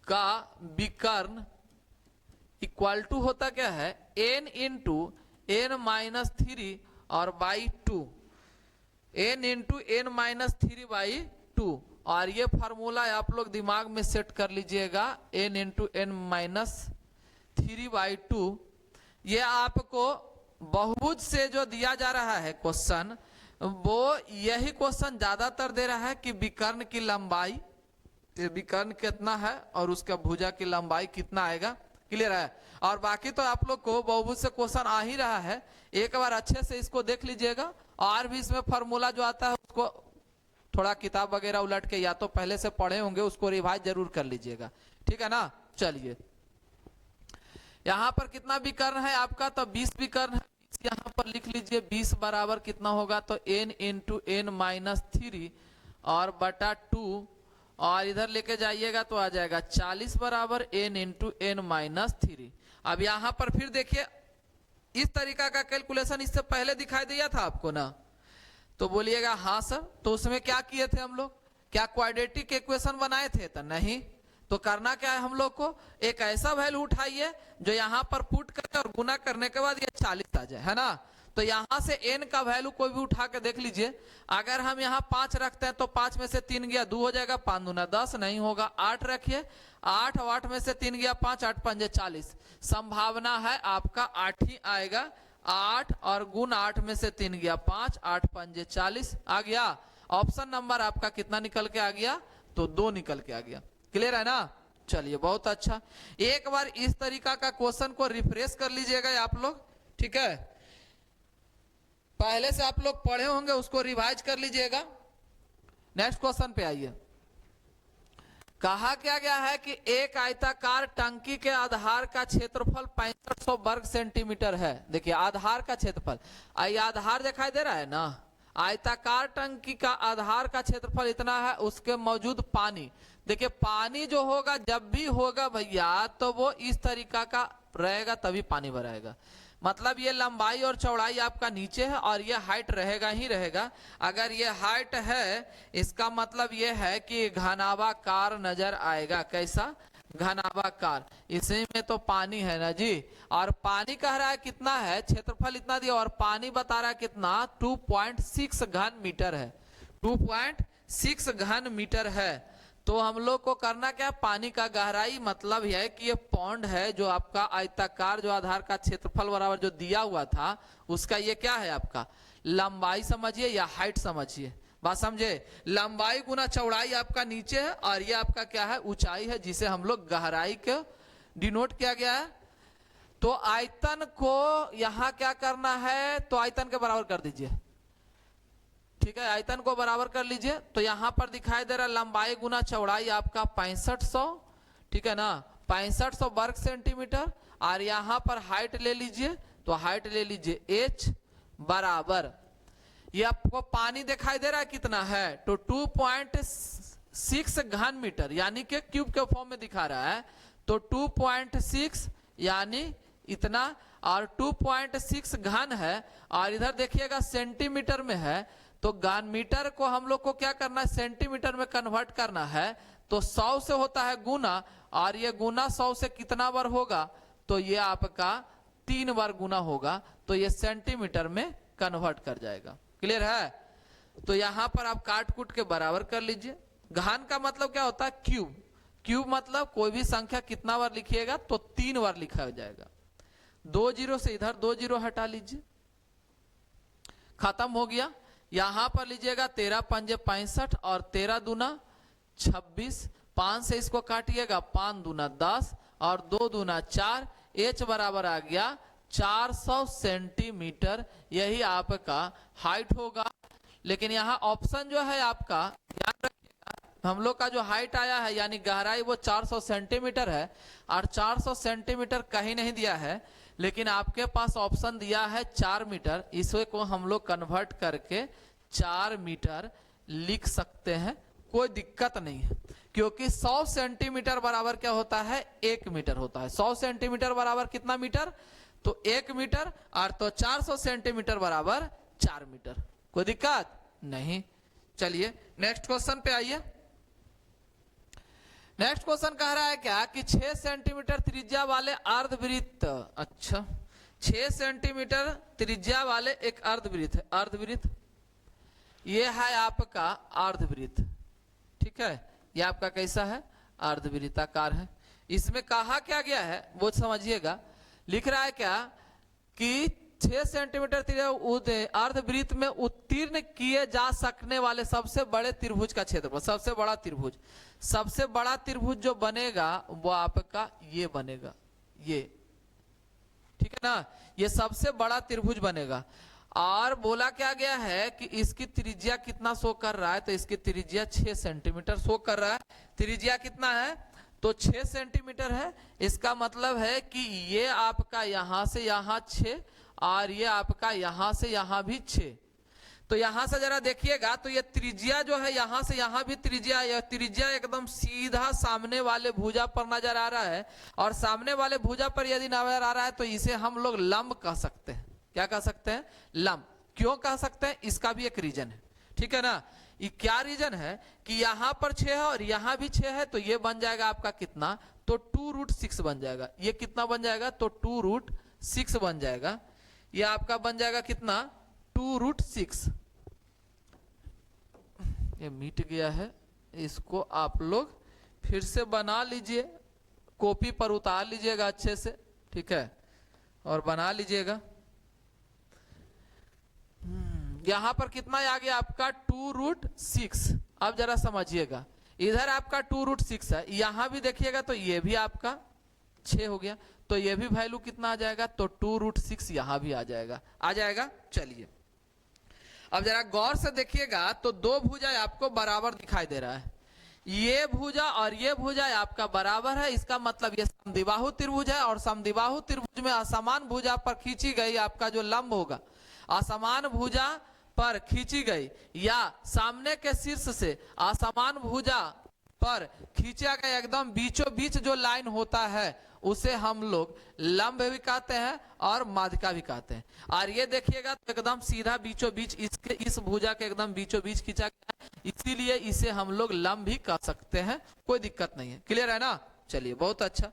का विकर्ण इक्वल टू होता क्या है, n इंटू n माइनस 3 और by 2, n into n minus 3 by 2। और ये फार्मूला आप लोग दिमाग में सेट कर लीजिएगा, n into n minus 3 by 2। ये आपको बहुभुज से जो दिया जा रहा है क्वेश्चन, वो यही क्वेश्चन ज्यादातर दे रहा है कि विकर्ण की लंबाई, विकर्ण कितना है और उसका भुजा की लंबाई कितना आएगा। क्लियर है। और बाकी तो आप लोग को बहुभुज से क्वेश्चन आ ही रहा है, एक बार अच्छे से इसको देख लीजिएगा। और भी इसमें फॉर्मूला जो आता है उसको थोड़ा किताब वगैरह उलट के या तो पहले से पढ़े होंगे, उसको रिवाइज जरूर कर लीजिएगा। ठीक है ना। चलिए, यहां पर कितना विकर्ण है आपका, तो 20 विकर्ण है। यहां पर लिख लीजिए 20 बराबर कितना होगा, तो n इंटू n माइनस 3 और बटा 2, और इधर लेके जाइएगा तो आ जाएगा 40 बराबर n इंटू n माइनस 3। अब यहां पर फिर देखिए, इस तरीका का कैलकुलेशन इससे पहले दिखाई दिया था आपको ना, तो बोलिएगा हाँ सर। तो उसमें क्या किए थे हम लोग, क्या क्वाड्रेटिक इक्वेशन बनाए थे, तो नहीं। तो करना क्या है हम लोग को, एक ऐसा वैल्यू उठाइए जो यहां पर पुट करें और गुना करने के बाद ये 40 आ जाए, है ना। तो यहां से n का वैल्यू कोई भी उठा के देख लीजिए। अगर हम यहाँ 5 रखते हैं तो 5 में से 3 गया 2 हो जाएगा, 5 दूना 10 नहीं होगा। 8 रखिए, 8 और 8 में से 3 गया 5, 8 पंजे 40। संभावना है आपका 8 ही आएगा। 8 और गुण 8 में से 3 गया 5, 8 पंजे 40 आ गया। ऑप्शन नंबर आपका कितना निकल के आ गया, तो 2 निकल के आ गया। क्लियर है ना। चलिए, बहुत अच्छा। एक बार इस तरीका का क्वेश्चन को रिफ्रेश कर लीजिएगा आप लोग। ठीक है, पहले से आप लोग पढ़े होंगे, उसको रिवाइज कर लीजिएगा। नेक्स्ट क्वेश्चन पे आइए। कहा क्या गया है कि एक आयताकार टंकी के आधार का क्षेत्रफल 6500 वर्ग सेंटीमीटर है। देखिए, आधार का क्षेत्रफल, आधार दिखाई दे रहा है ना। आयताकार टंकी का आधार का क्षेत्रफल इतना है, उसके मौजूद पानी, देखिए पानी जो होगा जब भी होगा भैया, तो वो इस तरीका का रहेगा, तभी पानी भराएगा। मतलब ये लंबाई और चौड़ाई आपका नीचे है और ये हाइट रहेगा ही रहेगा। अगर ये हाइट है, इसका मतलब ये है कि घनाभाकार नजर आएगा। कैसा, घनाभाकार। इसी में तो पानी है ना जी। और पानी कह रहा है कितना है, क्षेत्रफल इतना दिया और पानी बता रहा है कितना, 2.6 घन मीटर है। 2.6 घन मीटर है। तो हम लोग को करना क्या, पानी का गहराई, मतलब यह है कि ये पॉन्ड है जो आपका आयताकार जो आधार का क्षेत्रफल बराबर जो दिया हुआ था, उसका ये क्या है आपका लंबाई समझिए या हाइट समझिए। बात समझे, लंबाई गुना चौड़ाई आपका नीचे है और ये आपका क्या है, ऊंचाई है, जिसे हम लोग गहराई के डिनोट किया गया है। तो आयतन को यहां क्या करना है, तो आयतन के बराबर कर दीजिए। ठीक है, आयतन को बराबर कर लीजिए। तो यहां पर दिखाई दे रहा है लंबाई गुना चौड़ाई आपका 6500, ठीक है ना, 6500 वर्ग सेंटीमीटर। और यहां पर हाइट ले लीजिए, तो हाइट ले लीजिए h बराबर, ये आपको पानी दिखाई दे रहा है कितना है, तो 2.6 घन मीटर, यानी कि क्यूब के फॉर्म में दिखा रहा है। तो 2.6 यानी इतना, और 2.6 घन है, और इधर देखिएगा सेंटीमीटर में है। तो घन मीटर को हम लोग को क्या करना है, सेंटीमीटर में कन्वर्ट करना है। तो 100 से होता है गुना, और ये गुना 100 से कितना बार होगा, तो ये आपका 3 बार गुना होगा। तो ये सेंटीमीटर में कन्वर्ट कर जाएगा। क्लियर है? तो यहां पर आप काट कूट के बराबर कर लीजिए। घन का मतलब क्या होता है, क्यूब। क्यूब मतलब कोई भी संख्या कितना बार लिखिएगा, तो 3 बार लिखा जाएगा। 2 जीरो से इधर 2 जीरो हटा लीजिए, खत्म हो गया। यहां पर लीजिएगा 13 पंजे 65 और 13 दूना 26, 5 से इसको काटिएगा, 5 दूना 10 और 2 दूना 4, h बराबर आ गया 400 सेंटीमीटर। यही आपका हाइट होगा। लेकिन यहाँ ऑप्शन जो है आपका ध्यान रखिएगा, हम लोग का जो हाइट आया है यानी गहराई वो 400 सेंटीमीटर है, और 400 सेंटीमीटर कहीं नहीं दिया है, लेकिन आपके पास ऑप्शन दिया है 4 मीटर। इसे को हम लोग कन्वर्ट करके 4 मीटर लिख सकते हैं, कोई दिक्कत नहीं है। क्योंकि 100 सेंटीमीटर बराबर क्या होता है, 1 मीटर होता है। 100 सेंटीमीटर बराबर कितना मीटर, तो 1 मीटर, और तो 400 सेंटीमीटर बराबर 4 मीटर। कोई दिक्कत नहीं। चलिए नेक्स्ट क्वेश्चन पे आइए। नेक्स्ट क्वेश्चन कह रहा है क्या कि 6 सेंटीमीटर त्रिज्या वाले अर्धवृत्त, अच्छा 6 सेंटीमीटर त्रिज्या वाले एक अर्धवृत्त है, अर्धवृत्त ये है आपका अर्धवृत्त। ठीक है, ये आपका कैसा है, अर्धवृत्ताकार है। इसमें कहा क्या गया है वो समझिएगा। लिख रहा है क्या कि 6 सेंटीमीटर अर्धवृत्त में उत्तीर्ण किए जा सकने वाले सबसे बड़े त्रिभुज का क्षेत्रफल, सबसे बड़ा त्रिभुज, सबसे बड़ा त्रिभुज जो बनेगा वो आपका ये बनेगा, ये, ठीक है ना, ये सबसे बड़ा त्रिभुज बनेगा। और बोला क्या गया है कि इसकी त्रिज्या कितना शो कर रहा है, तो इसकी त्रिज्या 6 सेंटीमीटर शो कर रहा है। त्रिज्या कितना है, तो 6 सेंटीमीटर है। इसका मतलब है कि ये आपका यहां से यहां 6 और ये आपका यहां से यहां भी 6। तो यहां से जरा देखिएगा, तो ये त्रिज्या जो है यहां से यहां भी त्रिज्या, यह त्रिज्या एकदम सीधा सामने वाले भुजा पर नजर आ रहा है। और सामने वाले भुजा पर यदि नजर आ रहा है तो इसे हम लोग लंब कह सकते हैं। क्या कह सकते हैं, लंब। क्यों कह सकते हैं, इसका भी एक रीजन है। ठीक है ना, ये क्या रीजन है कि यहां पर 6 है और यहां भी 6 है, तो ये बन जाएगा आपका कितना, तो 2√6 बन जाएगा। ये कितना बन जाएगा, तो 2√6 बन जाएगा। ये आपका बन जाएगा कितना, 2√6। ये मिट गया है, इसको आप लोग फिर से बना लीजिए, कॉपी पर उतार लीजिएगा अच्छे से, ठीक है, और बना लीजिएगा। यहां पर कितना आ गया आपका 2√6। अब जरा समझिएगा, इधर आपका 2√6 है, यहां भी देखिएगा तो ये भी आपका 6 हो गया, तो ये भी वैल्यू कितना आ जाएगा, तो 2√6 यहां भी आ जाएगा, आ जाएगा। चलिए अब जरा गौर से देखिएगा, तो दो भुजा आपको बराबर दिखाई दे रहा है। ये भुजा और ये भुजा आपका बराबर है, इसका मतलब ये समद्विबाहु त्रिभुज है। और समद्विबाहु त्रिभुज में असमान भुजा पर खींची गई आपका जो लंब होगा, असमान भुजा पर खींची गई या सामने के शीर्ष से असमान भुजा पर खींचा गया एकदम बीचों बीच जो लाइन होता है उसे हम लोग लंब भी कहते हैं और माध्यिका भी कहते हैं। और ये देखिएगा तो एकदम सीधा बीचों बीच इसके इस भुजा के एकदम बीचों बीच खींचा गया है, इसीलिए इसे हम लोग लंब भी कह सकते हैं, कोई दिक्कत नहीं है। क्लियर है ना, चलिए बहुत अच्छा।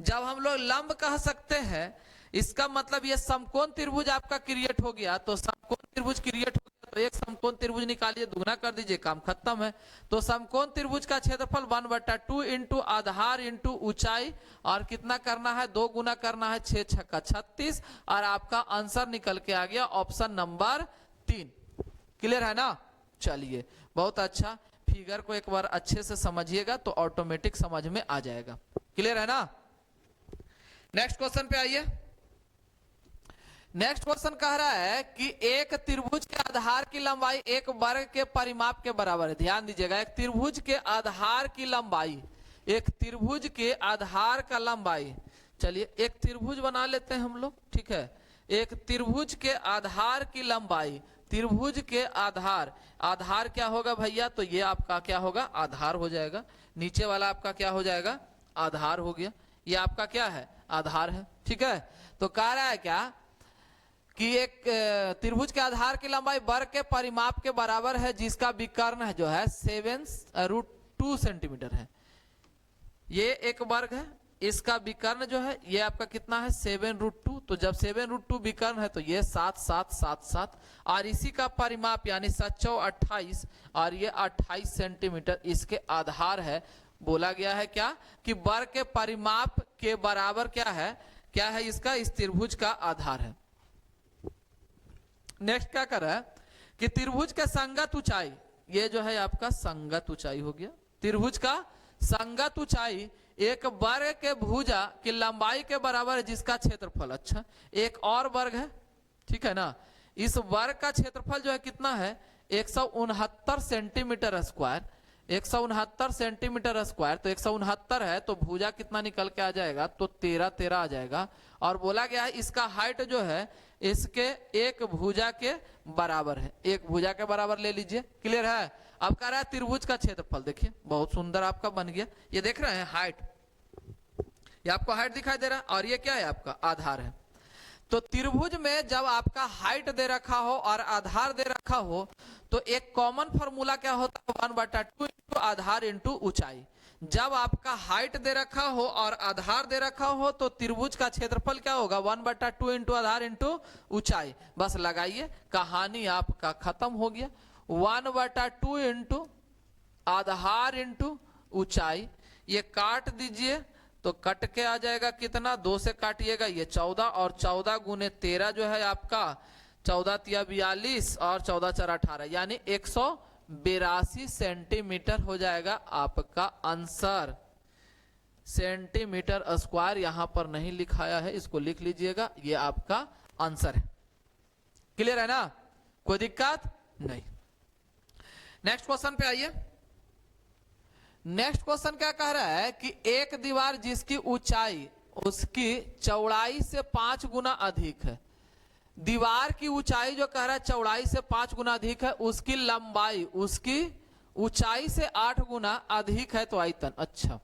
जब हम लोग लंब कह सकते हैं, इसका मतलब ये समकोण त्रिभुज आपका क्रिएट हो गया। तो समकोण त्रिभुज क्रिएट हो गया तो एक समकोण त्रिभुज निकालिए, दुगना कर दीजिए, काम खत्म है। तो समकोण त्रिभुज का क्षेत्रफल 1/2 इंटू आधार इंटू ऊंचाई, और कितना करना है, 2 गुना करना है, 6 छक्का 36, और आपका आंसर निकल के आ गया ऑप्शन नंबर 3। क्लियर है ना, चलिए बहुत अच्छा। फिगर को एक बार अच्छे से समझिएगा तो ऑटोमेटिक समझ में आ जाएगा। क्लियर है ना, नेक्स्ट क्वेश्चन पे आइए। नेक्स्ट क्वेश्चन कह रहा है कि एक त्रिभुज के आधार की लंबाई एक वर्ग के परिमाप के बराबर है। ध्यान दीजिएगा, एक त्रिभुज के आधार की लंबाई, एक त्रिभुज के आधार का लंबाई, चलिए एक त्रिभुज बना लेते हैं हम लोग, ठीक है। एक त्रिभुज के आधार की लंबाई, त्रिभुज के आधार, आधार क्या होगा भैया, तो ये आपका क्या होगा, आधार हो जाएगा। नीचे वाला आपका क्या हो जाएगा, आधार हो गया। ये आपका क्या है, आधार है, ठीक है। तो कह रहा है क्या कि एक त्रिभुज के आधार की लंबाई वर्ग के परिमाप के बराबर है, जिसका विकर्ण जो है 7√2 सेंटीमीटर है। ये एक वर्ग है, इसका विकर्ण जो है ये आपका कितना है, 7√2। तो जब 7√2 विकर्ण है तो ये 7 और इसी का परिमाप यानी 7×4 = 28 और ये 28 सेंटीमीटर इसके आधार है। बोला गया है क्या कि वर्ग के परिमाप के बराबर क्या है इसका, इस त्रिभुज का आधार है। नेक्स्ट क्या कर रहा है कि त्रिभुज के संगत ऊंचाई, ये जो है आपका संगत ऊंचाई हो गया। त्रिभुज का संगत ऊंचाई एक वर्ग के भुजा की लंबाई के बराबर है, जिसका क्षेत्रफल, अच्छा एक और वर्ग है, ठीक है ना। इस वर्ग का क्षेत्रफल जो है कितना है, 169 सेंटीमीटर स्क्वायर, 169 सेंटीमीटर स्क्वायर। तो 169 है तो भुजा कितना निकल के आ जाएगा, तो 13 आ जाएगा। और बोला गया है इसका हाइट जो है इसके एक भुजा के बराबर है, एक भुजा के बराबर ले लीजिए। क्लियर है। अब कह रहा है त्रिभुज का क्षेत्रफल, देखिए बहुत सुंदर आपका बन गया। ये देख रहे हैं हाइट, ये आपको हाइट दिखाई दे रहा है और ये क्या है आपका आधार है। तो त्रिभुज में जब आपका हाइट दे रखा हो और आधार दे रखा हो तो एक कॉमन फॉर्मूला क्या होता है, 1/2 इंटू आधार इंटू ऊंचाई। जब आपका हाइट दे रखा हो और आधार दे रखा हो तो त्रिभुज का क्षेत्रफल क्या होगा, 1/2 इंटू आधार इंटू ऊंचाई। बस लगाइए, कहानी आपका खत्म हो गया। 1/2 इंटू आधार इंटू ऊंचाई, ये काट दीजिए तो कट के आ जाएगा कितना, 2 से काटिएगा ये 14 और 14 गुने 13 जो है आपका 14×3 = 42 और 14×4 = 18 यानी 182 सेंटीमीटर हो जाएगा आपका आंसर। सेंटीमीटर स्क्वायर यहां पर नहीं लिखाया है, इसको लिख लीजिएगा, ये आपका आंसर है। क्लियर है ना, कोई दिक्कत नहीं। नेक्स्ट क्वेश्चन पे आइए। नेक्स्ट क्वेश्चन क्या कह रहा है कि एक दीवार जिसकी ऊंचाई उसकी चौड़ाई से 5 गुना अधिक है, दीवार की ऊंचाई जो कह रहा है चौड़ाई से 5 गुना अधिक है, उसकी लंबाई उसकी ऊंचाई से 8 गुना अधिक है, तो आयतन। अच्छा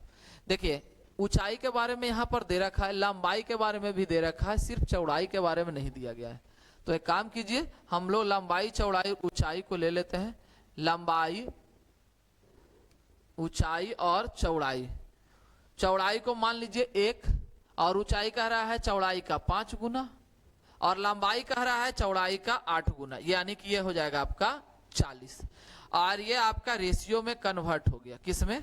देखिए, ऊंचाई के बारे में यहां पर दे रखा है, लंबाई के बारे में भी दे रखा है, सिर्फ चौड़ाई के बारे में नहीं दिया गया है। तो एक काम कीजिए, हम लोग लंबाई चौड़ाई ऊंचाई को ले लेते हैं। लंबाई, ऊंचाई और चौड़ाई। चौड़ाई को मान लीजिए 1 और ऊंचाई कह रहा है चौड़ाई का 5 गुना और लंबाई कह रहा है चौड़ाई का 8 गुना, यानी कि ये हो जाएगा आपका 40। और ये आपका रेशियो में कन्वर्ट हो गया, किसमें,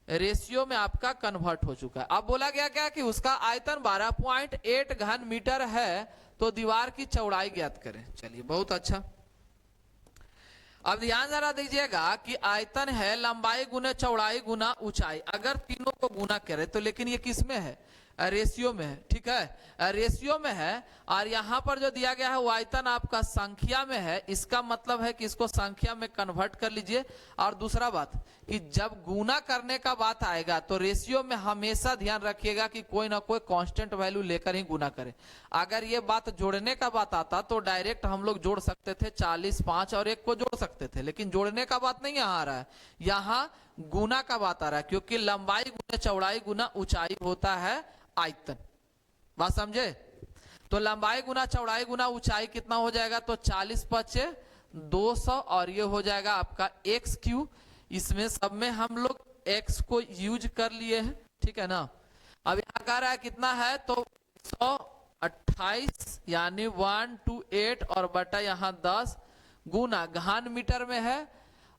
रेशियो में आपका कन्वर्ट हो चुका है। अब बोला गया क्या कि उसका आयतन 12.8 घन मीटर है, तो दीवार की चौड़ाई ज्ञात करें। चलिए बहुत अच्छा। अब ध्यान जरा दीजिएगा कि आयतन है लंबाई गुना चौड़ाई गुना ऊंचाई, अगर तीनों को गुना करें तो, लेकिन ये किस में है, रेशियो में है, ठीक है, रेशियो में है। और यहां पर जो दिया गया है वो आयतन आपका संख्या में है, इसका मतलब है कि इसको संख्या में कन्वर्ट कर लीजिए। और दूसरा बात कि जब गुना करने का बात आएगा तो रेशियो में हमेशा ध्यान रखिएगा कि कोई ना कोई कांस्टेंट वैल्यू लेकर ही गुना करें। अगर ये बात जोड़ने का बात आता तो डायरेक्ट हम लोग जोड़ सकते थे, 40, 5 और 1 को जोड़ सकते थे, लेकिन जोड़ने का बात नहीं यहाँ आ रहा है, यहाँ गुना का बात आ रहा है, क्योंकि लंबाई गुना चौड़ाई गुना ऊंचाई होता है आयतन। बात समझे। तो लंबाई गुना चौड़ाई गुना ऊंचाई कितना हो जाएगा, तो 40×5 = 200 और ये हो जाएगा आपका x3। इसमें सब में हम लोग x को यूज कर लिए हैं, ठीक है ना। अब यहाँ कह रहा है कितना है, तो 128 यानी 128 और बटा यहाँ 10 गुना घन मीटर में है।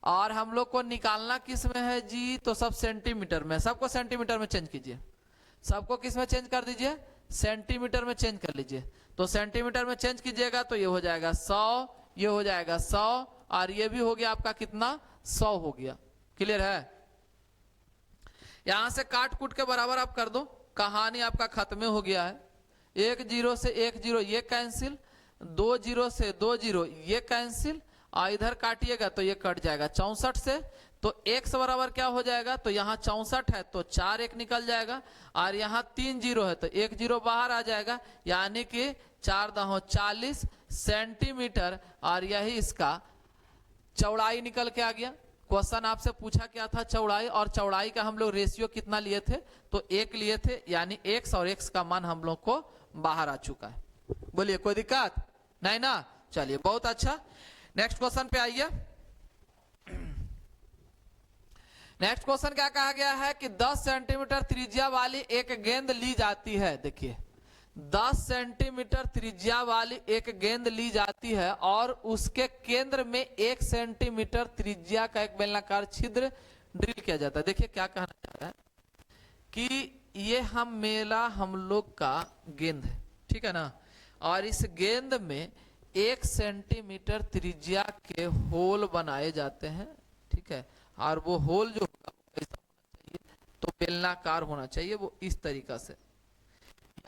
और हम लोग को निकालना किस में है जी, तो सब सेंटीमीटर में, सबको सेंटीमीटर में चेंज कीजिए, सबको किस में चेंज कर दीजिए, सेंटीमीटर में चेंज कर लीजिए। तो सेंटीमीटर में चेंज कीजिएगा तो ये हो जाएगा 100, ये हो जाएगा 100 और ये भी हो गया आपका कितना, 100 हो गया। क्लियर है। यहां से काट कूट के बराबर आप कर दो, कहानी आपका खत्म हो गया है। एक जीरो से एक जीरो ये कैंसिल, 2 जीरो से 2 जीरो ये कैंसिल, और इधर काटिएगा तो ये कट जाएगा 64 से। तो x बराबर क्या हो जाएगा, तो यहाँ 64 है तो 4 1 निकल जाएगा, और यहाँ 3 जीरो है तो 1 जीरो बाहर आ जाएगा, यानी कि 4 दहो 40 सेंटीमीटर, और यही इसका चौड़ाई निकल के आ गया। क्वेश्चन आपसे पूछा क्या था, चौड़ाई, और चौड़ाई का हम लोग रेशियो कितना लिए थे, तो 1 लिए थे, यानी x और x का मान हम लोग को बाहर आ चुका है। बोलिए कोई दिक्कत नहीं ना, चलिए बहुत अच्छा। नेक्स्ट क्वेश्चन पे आइए। नेक्स्ट क्वेश्चन क्या कहा गया है कि 10 सेंटीमीटर त्रिज्या वाली एक गेंद ली जाती है। देखिए 10 सेंटीमीटर त्रिज्या वाली एक गेंद ली जाती है और उसके केंद्र में 1 सेंटीमीटर त्रिज्या का एक बेलनाकार छिद्र ड्रिल किया जाता है। देखिए क्या कहना चाह रहा है कि ये हम लोग का गेंद है, ठीक है ना, और इस गेंद में 1 सेंटीमीटर त्रिज्या के होल बनाए जाते हैं, ठीक है, और वो होल जो होगा वो कैसा होना चाहिए, तो बेलनाकार होना चाहिए। वो इस तरीका से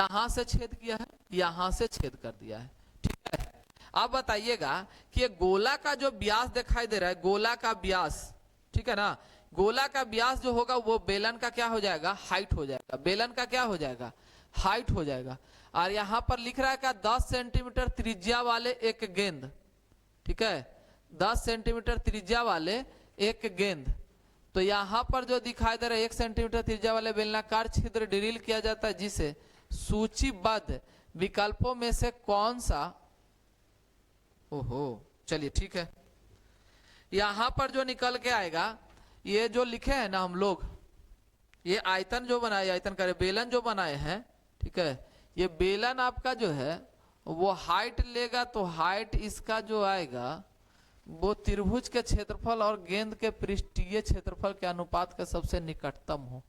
यहां से छेद किया है, यहां से छेद कर दिया है, ठीक है। अब बताइएगा कि ये गोला का जो व्यास दिखाई दे रहा है, गोला का व्यास, ठीक है ना, गोला का व्यास जो होगा वो बेलन का क्या हो जाएगा, हाइट हो जाएगा, बेलन का क्या हो जाएगा, हाइट हो जाएगा। और यहां पर लिख रहा है क्या, 10 सेंटीमीटर त्रिज्या वाले एक गेंद, ठीक है, 10 सेंटीमीटर त्रिज्या वाले एक गेंद। तो यहां पर जो दिखाई दे रहा है 1 सेंटीमीटर त्रिज्या वाले बेलनाकार छिद्र ड्रिल किया जाता है, जिसे सूचीबद्ध विकल्पों में से कौन सा, ओहो चलिए ठीक है, यहां पर जो निकल के आएगा, ये जो लिखे हैं ना हम लोग, ये आयतन जो बनाए, आयतन करे बेलन जो बनाए हैं, ठीक है, ये बेलन आपका जो है वो हाइट लेगा, तो हाइट इसका जो आएगा वो त्रिभुज के क्षेत्रफल और गेंद के पृष्ठीय क्षेत्रफल के अनुपात का सबसे निकटतम हो।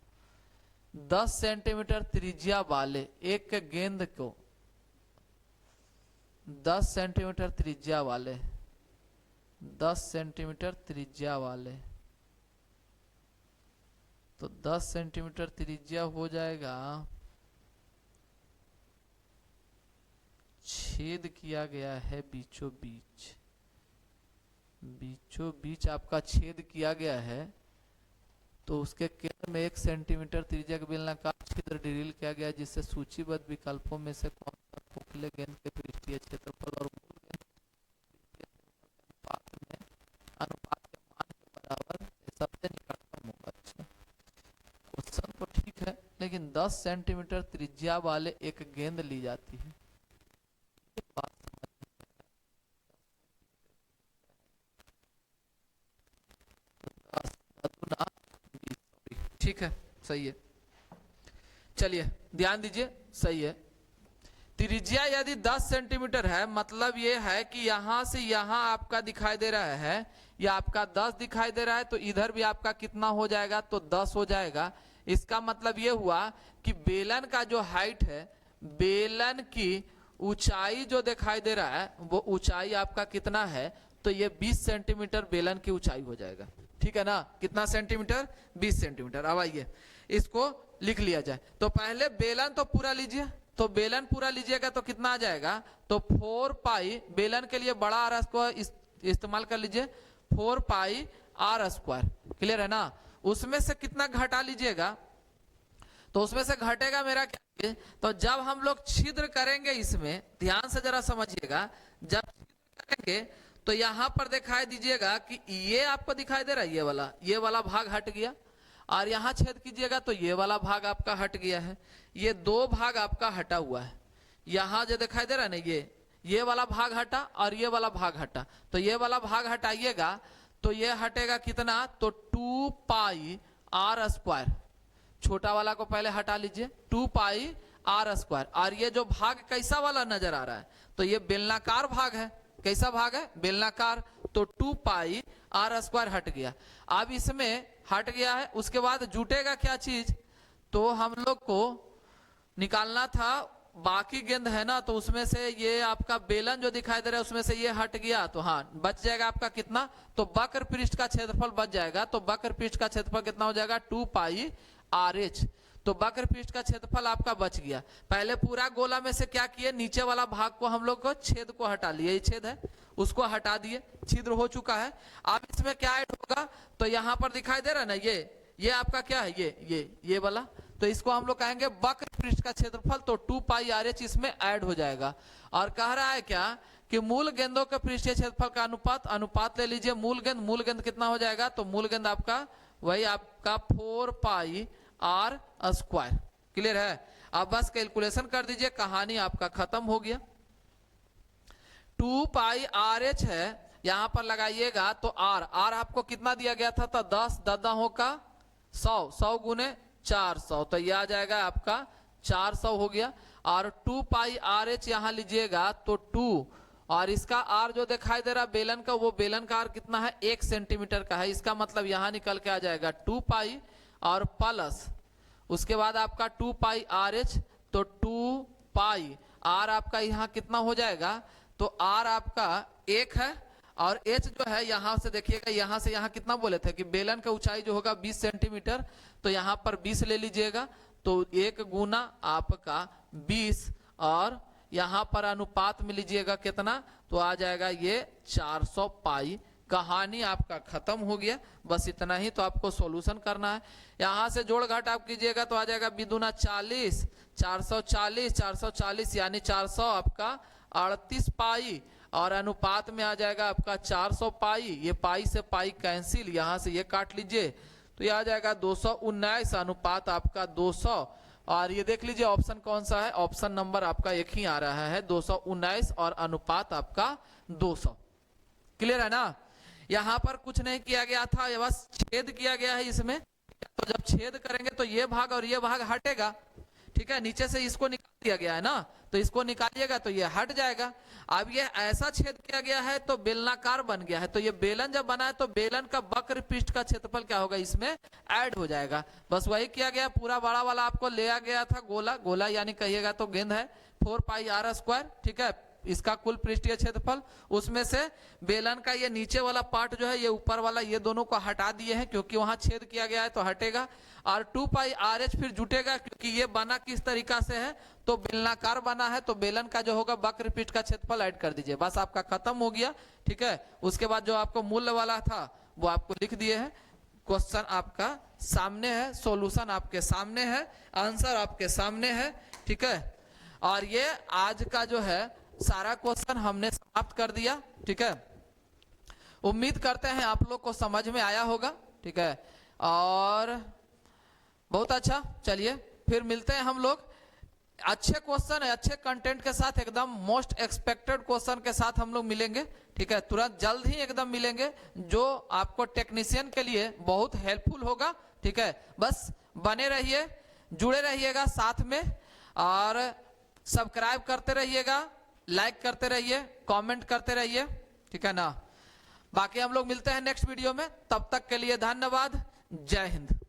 10 सेंटीमीटर त्रिज्या वाले एक गेंद को 10 सेंटीमीटर त्रिज्या वाले 10 सेंटीमीटर त्रिज्या वाले, तो 10 सेंटीमीटर त्रिज्या हो जाएगा, छेद किया गया है बीचों बीच, बीचों बीच आपका छेद किया गया है, तो उसके केंद्र में 1 सेंटीमीटर त्रिज्या का बेलनाकार छिद्र ड्रिल किया गया, जिससे सूचीबद्ध विकल्पों में से कौन सा खोखले गेंद के पृष्ठीय क्षेत्रफल और मूल गेंद के अनुपात के मान के बराबर सबसे निकटतम होगा। अच्छा क्वेश्चन तो ठीक है, लेकिन 10 सेंटीमीटर त्रिज्या वाले एक गेंद ली जाती है, ठीक है, सही है। चलिए ध्यान दीजिए, सही है। त्रिज्या यदि 10 सेंटीमीटर है, मतलब ये है कि यहां से यहां आपका दिखाई दे रहा है, ये आपका 10 दिखाई दे रहा है, तो इधर भी आपका कितना हो जाएगा, तो 10 हो जाएगा। इसका मतलब ये हुआ कि बेलन का जो हाइट है, बेलन की ऊंचाई जो दिखाई दे रहा है, वो ऊंचाई आपका कितना है, तो ये 20 सेंटीमीटर बेलन की ऊंचाई हो जाएगा, ठीक है ना। कितना सेंटीमीटर, 20 सेंटीमीटर। अब आइए इसको लिख लिया जाए। तो पहले बेलन तो पूरा लीजिए, तो बेलन पूरा लीजिएगा तो कितना आ जाएगा, तो 4 पाई, बेलन के लिए बड़ा आर स्क्वायर इस्तेमाल कर लीजिए, 4 पाई आर स्क्वायर, क्लियर है ना। उसमें से कितना घटा लीजिएगा, तो उसमें से घटेगा मेरा क्या, तो जब हम लोग छिद्र करेंगे, इसमें ध्यान से जरा समझिएगा, जब छिद्र करेंगे तो यहां पर दिखाई दीजिएगा कि ये आपको दिखाई दे रहा है, ये वाला भाग हट गया, और यहां छेद कीजिएगा तो ये वाला भाग आपका हट गया है। ये 2 भाग आपका हटा हुआ है, यहां जो दिखाई दे रहा है ना, ये वाला भाग हटा और ये वाला भाग हटा, तो ये वाला भाग हटाइएगा तो ये हटेगा कितना, तो 2 पाई आर स्क्वायर, छोटा वाला को पहले हटा लीजिए, 2 पाई आर स्क्वायर, और ये जो भाग कैसा वाला नजर आ रहा है, तो ये बेलनाकार भाग है। कैसा भाग है, बेलनाकार, तो 2 पाई आर स्क्वायर हट गया। अब इसमें हट गया है, उसके बाद जुटेगा क्या चीज, तो हम लोग को निकालना था बाकी गेंद है ना, तो उसमें से ये आपका बेलन जो दिखाई दे रहा है उसमें से ये हट गया, तो हाँ बच जाएगा आपका कितना, तो वक्र पृष्ठ का क्षेत्रफल बच जाएगा। तो वक्र पृष्ठ का क्षेत्रफल कितना हो जाएगा, 2 पाई आर एच। तो वक्र पृष्ठ का क्षेत्रफल आपका बच गया। पहले पूरा गोला में से क्या किए, नीचे वाला भाग को हम लोग को छेद को हटा लिए, ये छेद है उसको हटा दिए, छिद्र हो चुका है। अब इसमें क्या ऐड होगा, तो यहाँ पर दिखाई दे रहा है ना, ये आपका क्या है, ये वाला, तो इसको हम लोग कहेंगे वक्र पृष्ठ का क्षेत्रफल। तो 2 पाई RH इसमें ऐड हो जाएगा। और कह रहा है क्या कि मूल गेंदों के पृष्ठीय क्षेत्रफल का अनुपात ले लीजिए। मूल गेंद कितना हो जाएगा, तो मूल गेंद आपका वही आपका 4 पाई R स्क्वायर। क्लियर है। अब बस कैलकुलेशन कर दीजिए, कहानी आपका खत्म हो गया। 2 पाई RH है, यहां पर लगाइएगा तो R आपको कितना दिया गया था, तो 10 10 का 100 गुने 400, तो यह आ जाएगा आपका 400 हो गया। और 2 पाई RH यहां लीजिएगा तो 2, और इसका R जो दिखाई दे रहा बेलन का, वो बेलन का R कितना है, 1 सेंटीमीटर का है। इसका मतलब यहां निकल के आ जाएगा 2 पाई और प्लस उसके बाद आपका 2 पाई RH, तो 2 पाई R आपका यहाँ कितना हो जाएगा, तो R आपका 1 है, और H जो है यहाँ से देखिएगा, यहाँ से यहाँ कितना बोले थे कि बेलन का ऊंचाई जो होगा 20 सेंटीमीटर, तो यहाँ पर 20 ले लीजिएगा, तो 1 गुना आपका 20, और यहाँ पर अनुपात में लीजिएगा कितना, तो आ जाएगा ये 400 पाई। कहानी आपका खत्म हो गया। बस इतना ही तो आपको सॉल्यूशन करना है। यहाँ से जोड़ घाट आप कीजिएगा तो आ जाएगा बिदुना 40, 440 यानी 400 आपका 38 पाई, और अनुपात में आ जाएगा आपका 400 पाई। ये पाई से पाई कैंसिल, यहाँ से ये काट लीजिए तो ये आ जाएगा 219, अनुपात आपका 200। और ये देख लीजिए ऑप्शन कौन सा है, ऑप्शन नंबर आपका एक ही आ रहा है 219, और अनुपात आपका 200। क्लियर है ना। यहाँ पर कुछ नहीं किया गया था, ये बस छेद किया गया है इसमें। तो जब छेद करेंगे तो ये भाग और ये भाग हटेगा, ठीक है। नीचे से इसको निकाल दिया गया है ना, तो इसको निकालिएगा तो ये हट जाएगा। अब ये ऐसा छेद किया गया है तो बेलनाकार बन गया है, तो ये बेलन जब बना है तो बेलन का वक्र पृष्ठ का क्षेत्रफल क्या होगा, इसमें ऐड हो जाएगा। बस वही किया गया। पूरा बड़ा वाला आपको लिया गया था गोला यानी कहिएगा तो गेंद है 4 पाई R स्क्वायर, ठीक है। इसका कुल पृष्ठीय क्षेत्रफल, उसमें से बेलन का ये नीचे वाला पार्ट जो है, ये ऊपर वाला, ये दोनों को हटा दिए हैं क्योंकि वहां छेद किया गया है तो हटेगा। और 2 पाई RH फिर जुटेगा क्योंकि ये बना किस तरीका से है, तो बेलनाकार बना है, तो बेलन का जो होगा वक्र पृष्ठ का क्षेत्रफल ऐड कर दीजिए। बस आपका खत्म हो गया, ठीक है। उसके बाद जो आपको मूल्य वाला था वो आपको लिख दिए हैं। क्वेश्चन आपका सामने है, सॉल्यूशन आपके सामने है, आंसर आपके सामने है, ठीक है। और ये आज का जो है सारा क्वेश्चन हमने समाप्त कर दिया, ठीक है। उम्मीद करते हैं आप लोग को समझ में आया होगा, ठीक है। और बहुत अच्छा, चलिए फिर मिलते हैं हम लोग अच्छे क्वेश्चन है, अच्छे कंटेंट के साथ, एकदम मोस्ट एक्सपेक्टेड क्वेश्चन के साथ हम लोग मिलेंगे, ठीक है। तुरंत जल्द ही एकदम मिलेंगे, जो आपको टेक्नीशियन के लिए बहुत हेल्पफुल होगा, ठीक है। बस बने रहिए, जुड़े रहिएगा साथ में, और सब्सक्राइब करते रहिएगा, लाइक करते रहिए, कमेंट करते रहिए, ठीक है ना। बाकी हम लोग मिलते हैं नेक्स्ट वीडियो में, तब तक के लिए धन्यवाद। जय हिंद।